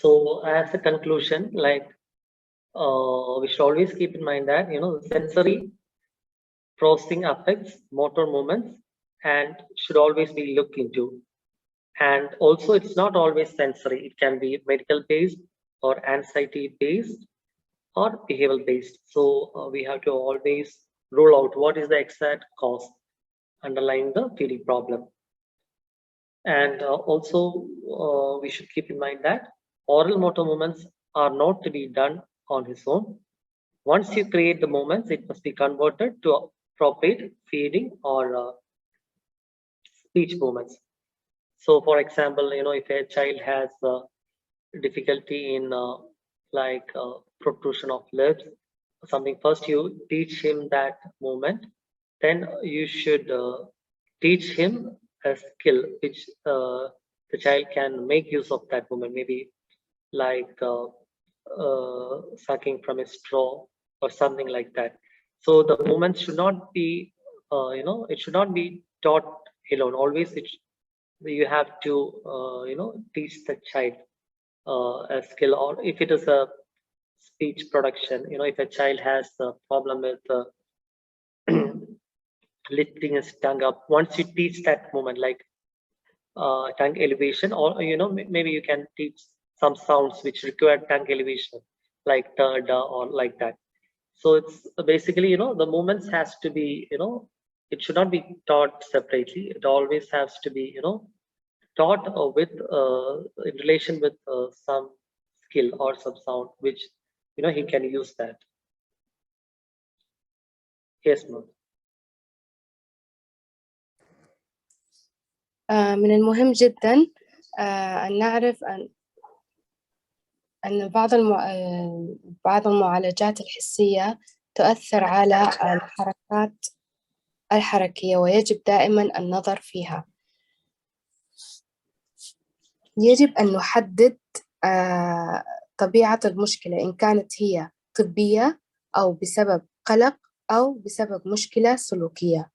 So as a conclusion, we should always keep in mind that sensory processing affects motor movements and should always be looked into. And also, it's not always sensory. It can be medical based or anxiety based or behavioral based. So we have to always rule out what is the exact cause underlying the feeding problem. And also, we should keep in mind that oral motor movements are not to be done on his own. Once you create the movements, it must be converted to appropriate feeding or speech movements. So, for example, if a child has difficulty in protrusion of lips, something, first you teach him that movement, then you should teach him a skill which the child can make use of that movement, maybe like sucking from a straw or something like that. So the movement should not be, it should not be taught alone. Always you have to, teach the child a skill, or if it is a speech production, if a child has a problem with lifting his tongue up, once you teach that movement, like tongue elevation, or maybe you can teach some sounds which require tongue elevation, like da, da, or like that. So it's basically, the movements has to be, it should not be taught separately. It always has to be, taught with in relation with some skill or some sound which he can use that. Yes, ma'am. من المهم جدا أن نعرف أن بعض المعالجات الحسية تؤثر على الحركات الحركية، ويجب دائما النظر فيها. يجب أن نحدد طبيعة المشكلة، إن كانت هي طبية أو بسبب قلق أو بسبب مشكلة سلوكية.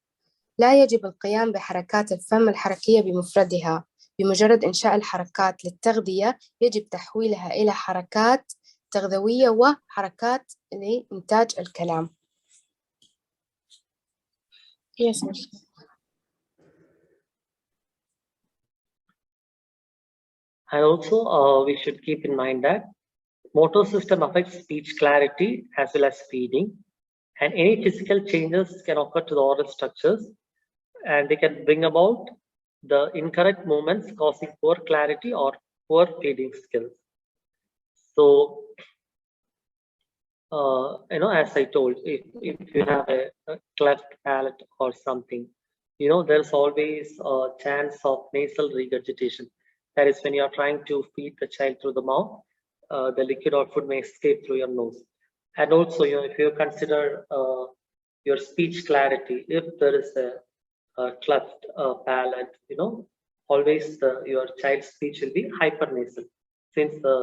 لا يجب القيام بحركات الفم الحركية بمفردها. بمجرد إنشاء الحركات للتغذية يجب تحويلها إلى حركات تغذوية وحركات لإنتاج الكلام. Yes. And also, we should keep in mind that motor system affects speech clarity as well as feeding, and any physical changes can occur to the oral structures, and they can bring about the incorrect movements, causing poor clarity or poor feeding skills. So as I told, if you have a cleft palate or something, there's always a chance of nasal regurgitation. That is when you are trying to feed the child through the mouth, the liquid or food may escape through your nose. And also, if you consider your speech clarity, if there is a cleft palate, always your child's speech will be hypernasal, since the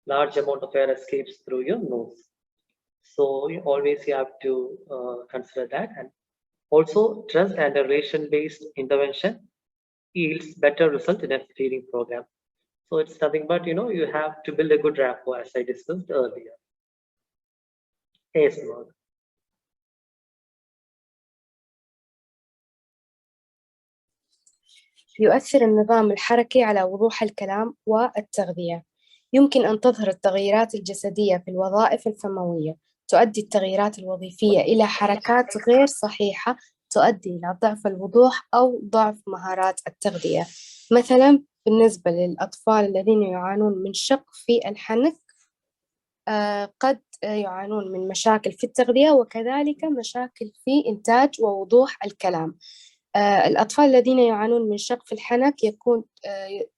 large amount of air escapes through your nose. So you have to consider that. And also, trust and relation-based intervention yields better result in a feeding program. So it's nothing but, you have to build a good rapport, as I discussed earlier. Yes, Lord. يؤثر النظام الحركي على وضوح الكلام والتغذية. يمكن أن تظهر التغييرات الجسدية في الوظائف الفموية. تؤدي التغييرات الوظيفية إلى حركات غير صحيحة تؤدي إلى ضعف الوضوح أو ضعف مهارات التغذية. مثلا بالنسبة للأطفال الذين يعانون من شق في الحنك، قد يعانون من مشاكل في التغذية وكذلك مشاكل في إنتاج ووضوح الكلام. الأطفال الذين يعانون من شق في الحنك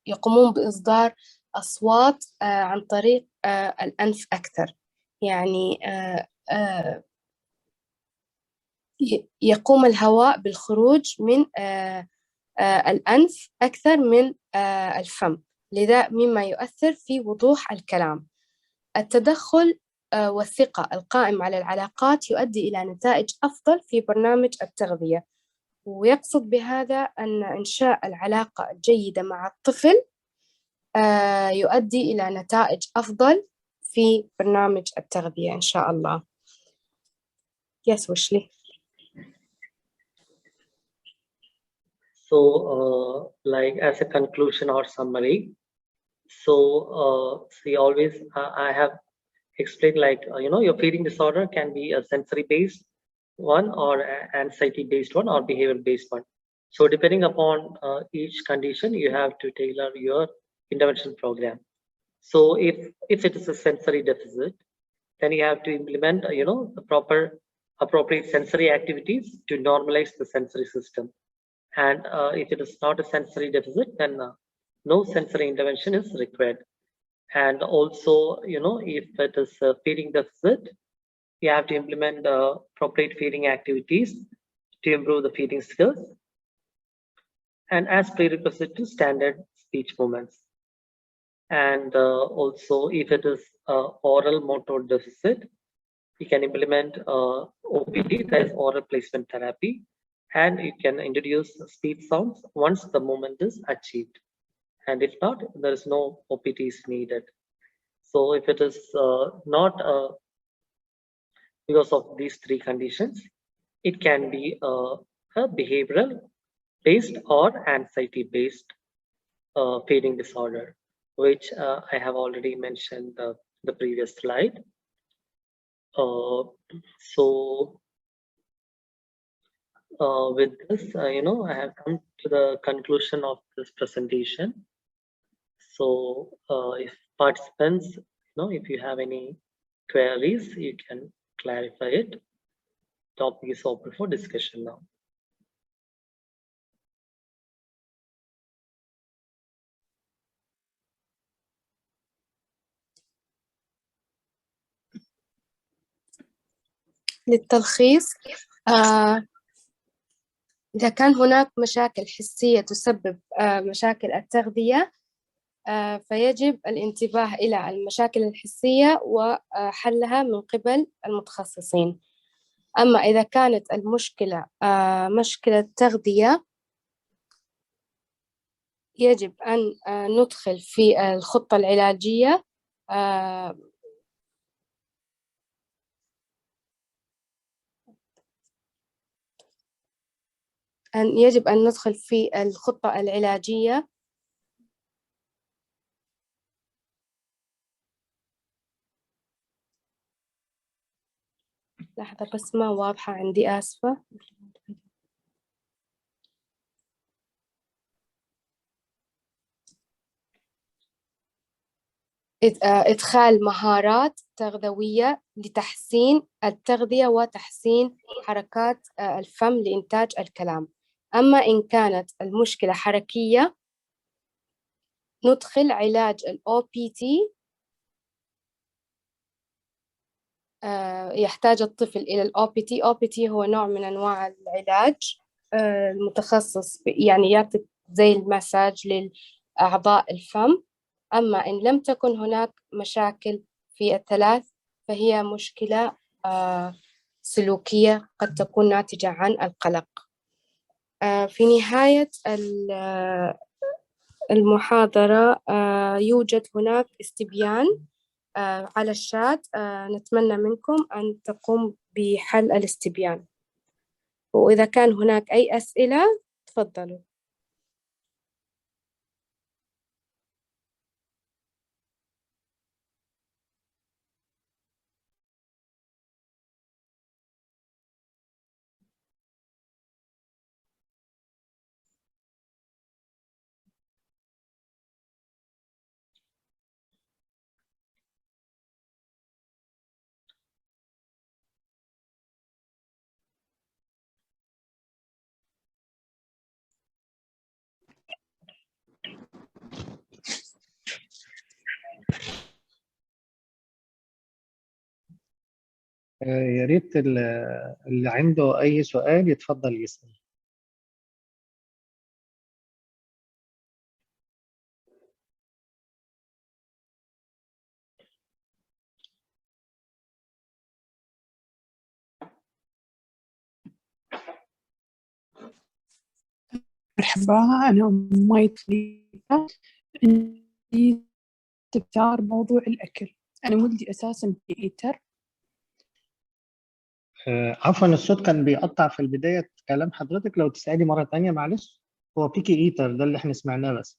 يقومون بإصدار أصوات عن طريق الأنف أكثر، يعني يقوم الهواء بالخروج من الأنف أكثر من الفم، لذا مما يؤثر في وضوح الكلام. التدخل والثقة القائم على العلاقات يؤدي إلى نتائج أفضل في برنامج التغذية، ويقصد بهذا أن إنشاء العلاقة الجيدة مع الطفل يؤدي إلى نتائج أفضل في برنامج التغذية إن شاء الله. Yes, ويشلي. So, like as a conclusion or summary, so see, always I have explained, like your feeding disorder can be a sensory-based one, or anxiety-based one, or behavior-based one. So, depending upon each condition, you have to tailor your intervention program. So, if it is a sensory deficit, then you have to implement the proper appropriate sensory activities to normalize the sensory system. And if it is not a sensory deficit, then no sensory intervention is required. And also, if it is a feeding deficit, you have to implement appropriate feeding activities to improve the feeding skills and as prerequisite to standard speech movements. And also, if it is oral motor deficit, you can implement OPT, that is oral placement therapy, and you can introduce speech sounds once the movement is achieved. And if not, there is no OPTs needed. So if it is not because of these three conditions, it can be a behavioral based or anxiety based feeding disorder, which I have already mentioned the previous slide. So with this, I have come to the conclusion of this presentation. So if participants, if you have any queries, you can clarify it. Topic is open for discussion now. للتلخيص، إذا كان هناك مشاكل حسية تسبب مشاكل التغذية، فيجب الانتباه إلى المشاكل الحسية وحلها من قبل المتخصصين. أما إذا كانت المشكلة مشكلة تغذية، يجب أن ندخل في الخطة العلاجية يجب أن ندخل في الخطة العلاجية لحظة بس ما واضحة عندي، آسفة. إدخال مهارات تغذوية لتحسين التغذية وتحسين حركات الفم لإنتاج الكلام. أما إن كانت المشكلة حركية ندخل علاج ال OPT. يحتاج الطفل إلى ال OPT. OPT هو نوع من أنواع العلاج المتخصص يعني يعطي زي المساج لأعضاء الفم. أما إن لم تكن هناك مشاكل في الثلاث فهي مشكلة سلوكية قد تكون ناتجة عن القلق. في نهاية المحاضرة يوجد هناك استبيان على الشات. نتمنى منكم أن تقوم بحل الاستبيان، وإذا كان هناك أي أسئلة تفضلوا. يا ريت اللي عنده أي سؤال يتفضل يسأل. مرحبا، أنا مايتلي. عندي استفسار موضوع الأكل. أنا ولدي أساساً بيئتر. عفوا الصوت كان بيقطع في البداية كلام حضرتك، لو تسألي مرة تانية معلش. هو بيكي إيتر ده اللي احنا سمعناه بس.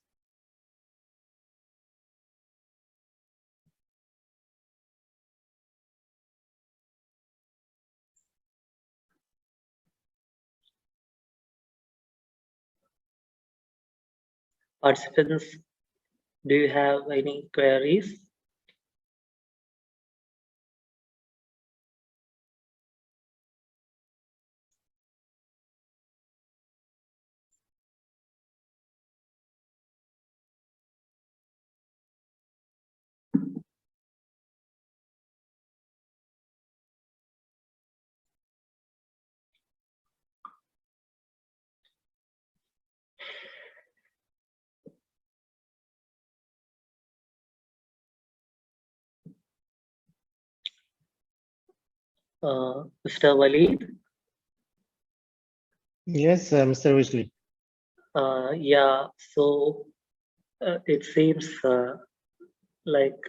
Participants, do you have any queries? Mr. Walid? Yes, Mr. Wesley. Yeah, so it seems like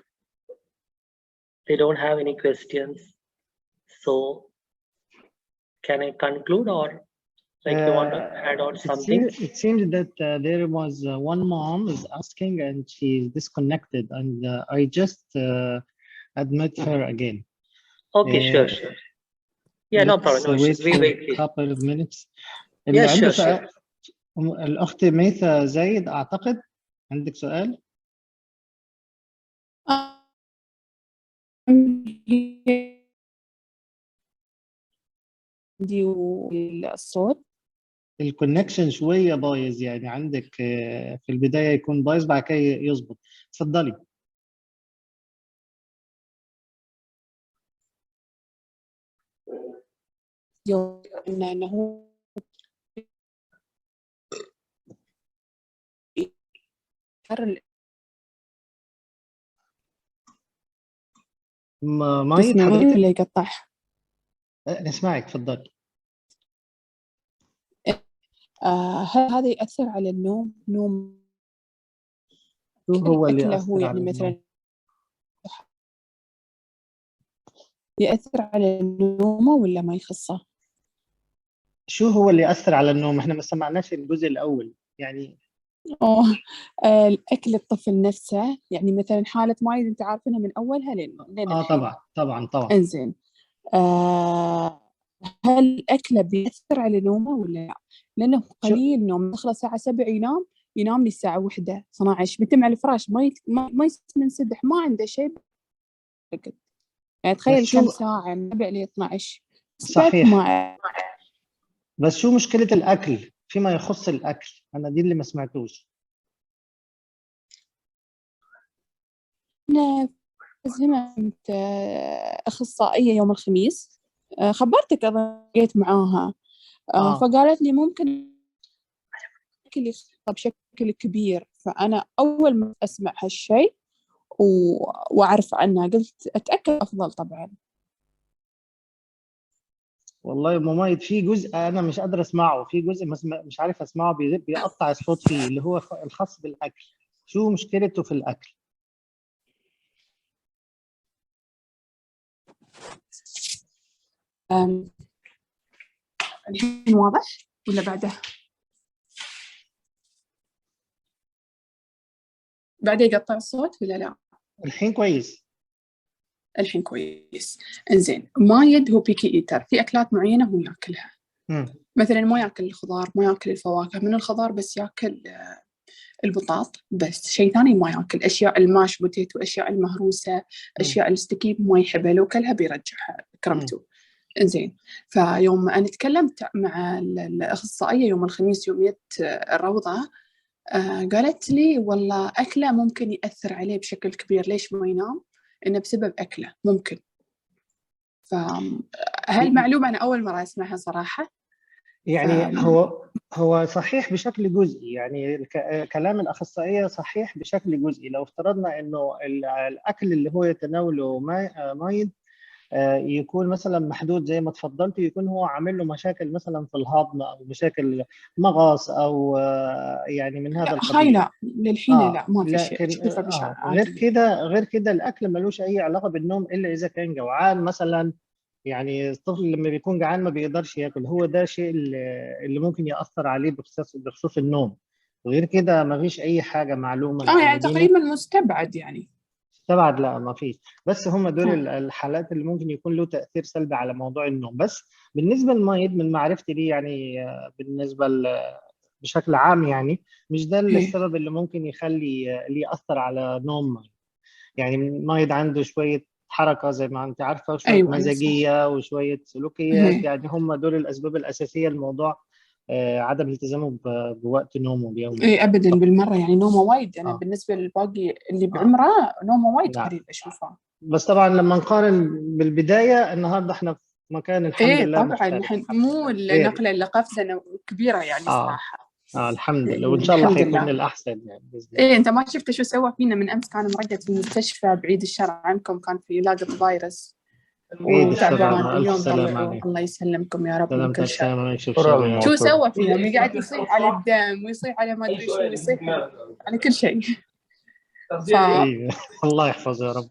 they don't have any questions. So can I conclude, or like you want to add on something? It seems that there was one mom is asking and she's disconnected, and I just admit her again. Okay, sure. Yeah, no problem. No wait issues. We for wait a here. couple of minutes. اللي Yeah, عنده sure. سؤال الأخت ميثا زايد أعتقد عندك سؤال؟ عندي الصوت. الكونكشن شوية بايظ، يعني عندك في البداية يكون بايظ بعد كده يظبط. اتفضلي. إنه ما تسمعني ولا يقطع؟ نسمعك، تفضلي. هل هذا يأثر على النوم؟ شو هو اللي أكله يأثر يعني على مثلا النوم؟ يأثر على النوم ولا ما يخصه؟ شو هو اللي يأثر على النوم؟ احنا ما سمعناش الجزء الأول يعني. الأكل الطفل نفسه، يعني مثلا حالة مايد أنت عارفينها من أولها لين الحين. طبعا. إنزين، هل أكله بيأثر على نومه ولا لا؟ لأنه قليل نوم، دخل الساعة 7 ينام، ينام لي الساعة 1 12 بيتم على الفراش ما ينسدح، ما عنده شيء رقد. يعني تخيل كم ساعة من 7 ل 12. صحيح. بس شو مشكلة الأكل فيما يخص الأكل؟ أنا دي اللي ما سمعتوش. أنا زمنت أخصائية يوم الخميس، خبرتك أظن جيت معاها. فقالت لي ممكن أكل يخطى بشكل كبير. فأنا أول ما أسمع هالشيء وأعرف عنها قلت أتأكد أفضل طبعا. والله مميز. في جزء أنا مش قادر أسمعه، في جزء مش عارف أسمعه، بيقطع الصوت فيه، اللي هو الخاص بالأكل. شو مشكلته في الأكل؟ الحين واضح ولا بعده؟ بعده يقطع الصوت ولا لا؟ الحين كويس. الحين كويس. إنزين، مايد هو بيكي إيتر، في أكلات معينة هو يأكلها. مثلا ما يأكل الخضار، ما يأكل الفواكه. من الخضار بس يأكل البطاط بس، شيء ثاني ما يأكل. أشياء الماش بوتيتو، أشياء المهروسة، أشياء الستكيب ما يحبها، لو كلها بيرجعها كرمته. إنزين، فيوم أنا تكلمت مع الأخصائية يوم الخميس يوم جت الروضة، قالت لي والله أكله ممكن يأثر عليه بشكل كبير. ليش ما ينام؟ إنه بسبب أكله ممكن. فهالمعلومة أنا أول مرة أسمعها صراحة. يعني هو صحيح بشكل جزئي، يعني كلام الأخصائية صحيح بشكل جزئي. لو افترضنا إنه الأكل اللي هو يتناوله مايد يكون مثلا محدود زي ما تفضلت، يكون هو عامل له مشاكل مثلا في الهضم او مشاكل مغص او يعني من هذا القبيل. هاي لا للحين لا ما في شيء. غير كده الاكل ملوش اي علاقه بالنوم الا اذا كان جوعان مثلا. يعني الطفل لما بيكون جعان ما بيقدرش ياكل، هو ده الشيء اللي ممكن ياثر عليه بخصوص النوم. وغير كده ما فيش اي حاجه معلومه. يعني تقريبا مستبعد يعني. استبعد لا ما فيش، بس هم دول الحالات اللي ممكن يكون له تأثير سلبي على موضوع النوم. بس بالنسبة للمريض من معرفتي ليه يعني بالنسبة بشكل عام يعني مش ده السبب اللي ممكن يخلي اللي يأثر على نوم. يعني المريض عنده شوية حركة زي ما أنت عارفة، وشوية مزاجية وشوية سلوكيات. يعني هم دول الأسباب الأساسية للموضوع، عدم التزامه بوقت نومه اليومي. ابدا بالمره، يعني نومه وايد. انا بالنسبه للباقي اللي بعمره نومه وايد قليل اشوفه. بس طبعا لما نقارن بالبدايه، النهارده احنا في مكان الحمد لله طبعا نحن مو النقله اللي قفزه كبيره يعني صراحه. الحمد لله، وان شاء الله حيكون الاحسن يعني باذن الله. انت ما شفت شو سوى فينا من امس؟ كان مرقد في المستشفى بعيد الشر عنكم، كان في لاقط فيروس وتعبان. اليوم طلعوا. الله يسلمكم يا رب من كل شر. شو سوى فيهم؟ يقعد يصيح على الدم ويصيح على ما ادري شو، يصيح على كل شيء. الله يحفظه يا رب.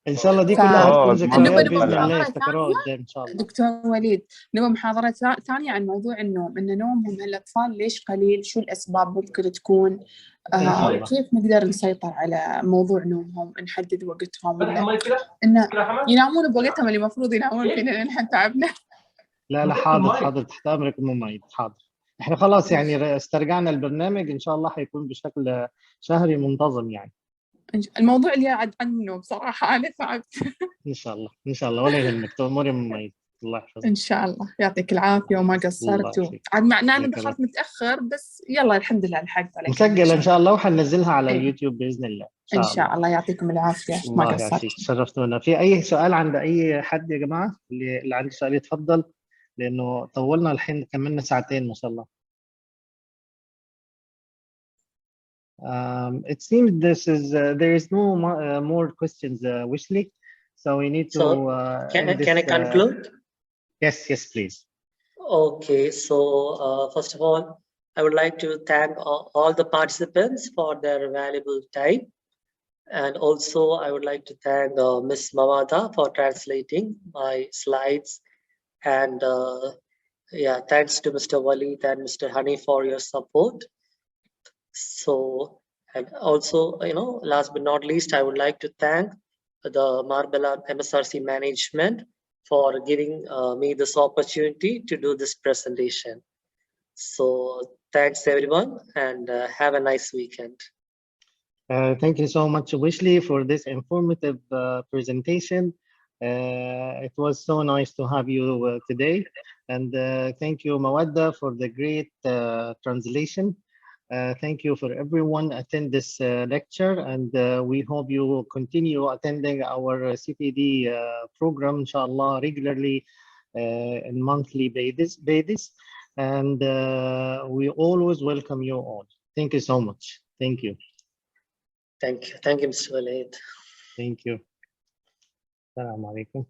ان شاء الله دي كلها تكون ذكريات باذن الله يفتكروها قدام ان شاء الله. دكتور وليد، نبغى محاضره ثانيه عن موضوع النوم، ان نومهم هالاطفال ليش قليل، شو الاسباب ممكن تكون، كيف نقدر نسيطر على موضوع نومهم، نحدد وقتهم، ان ينامون بوقتهم اللي المفروض ينامون فينا لان احنا تعبنا. لا حاضر تحت امرك ام ميد. حاضر، احنا خلاص يعني استرجعنا البرنامج، ان شاء الله حيكون بشكل شهري منتظم. يعني الموضوع اللي قاعد عنه بصراحه انا تعبت. ان شاء الله ولا يهمك، تأمري ام ميد. الله يحفظك. ان شاء الله، يعطيك العافيه وما قصرت. عاد معناه انا دخلت متاخر بس يلا الحمد لله لحقت عليك. مسجله ان شاء الله وحننزلها على اليوتيوب باذن الله. ان شاء الله. يعطيكم العافيه ما قصرت. شرفتونا. في اي سؤال عند اي حد يا جماعه؟ اللي عنده سؤال يتفضل، لانه طولنا الحين، كملنا ساعتين ما شاء الله. It seems there is no more questions, Wishli, so we need to. Can I conclude? Yes, please. Okay, so first of all, I would like to thank all the participants for their valuable time, and also I would like to thank Ms. Mawada for translating my slides, and thanks to Mr. Walid and Mr. Hani for your support. So, and also, last but not least, I would like to thank the Marbella MSRC management for giving me this opportunity to do this presentation. So Thanks everyone, and have a nice weekend. Thank you so much, Wishli, for this informative presentation. It was so nice to have you today. And thank you, Mawadda, for the great translation. Thank you for everyone attend this lecture, and we hope you will continue attending our CPD program, inshallah, regularly and monthly basis. And we always welcome you all. Thank you so much. Thank you. Thank you. Thank you, Mr. Walid. Thank you. Assalamu alaikum.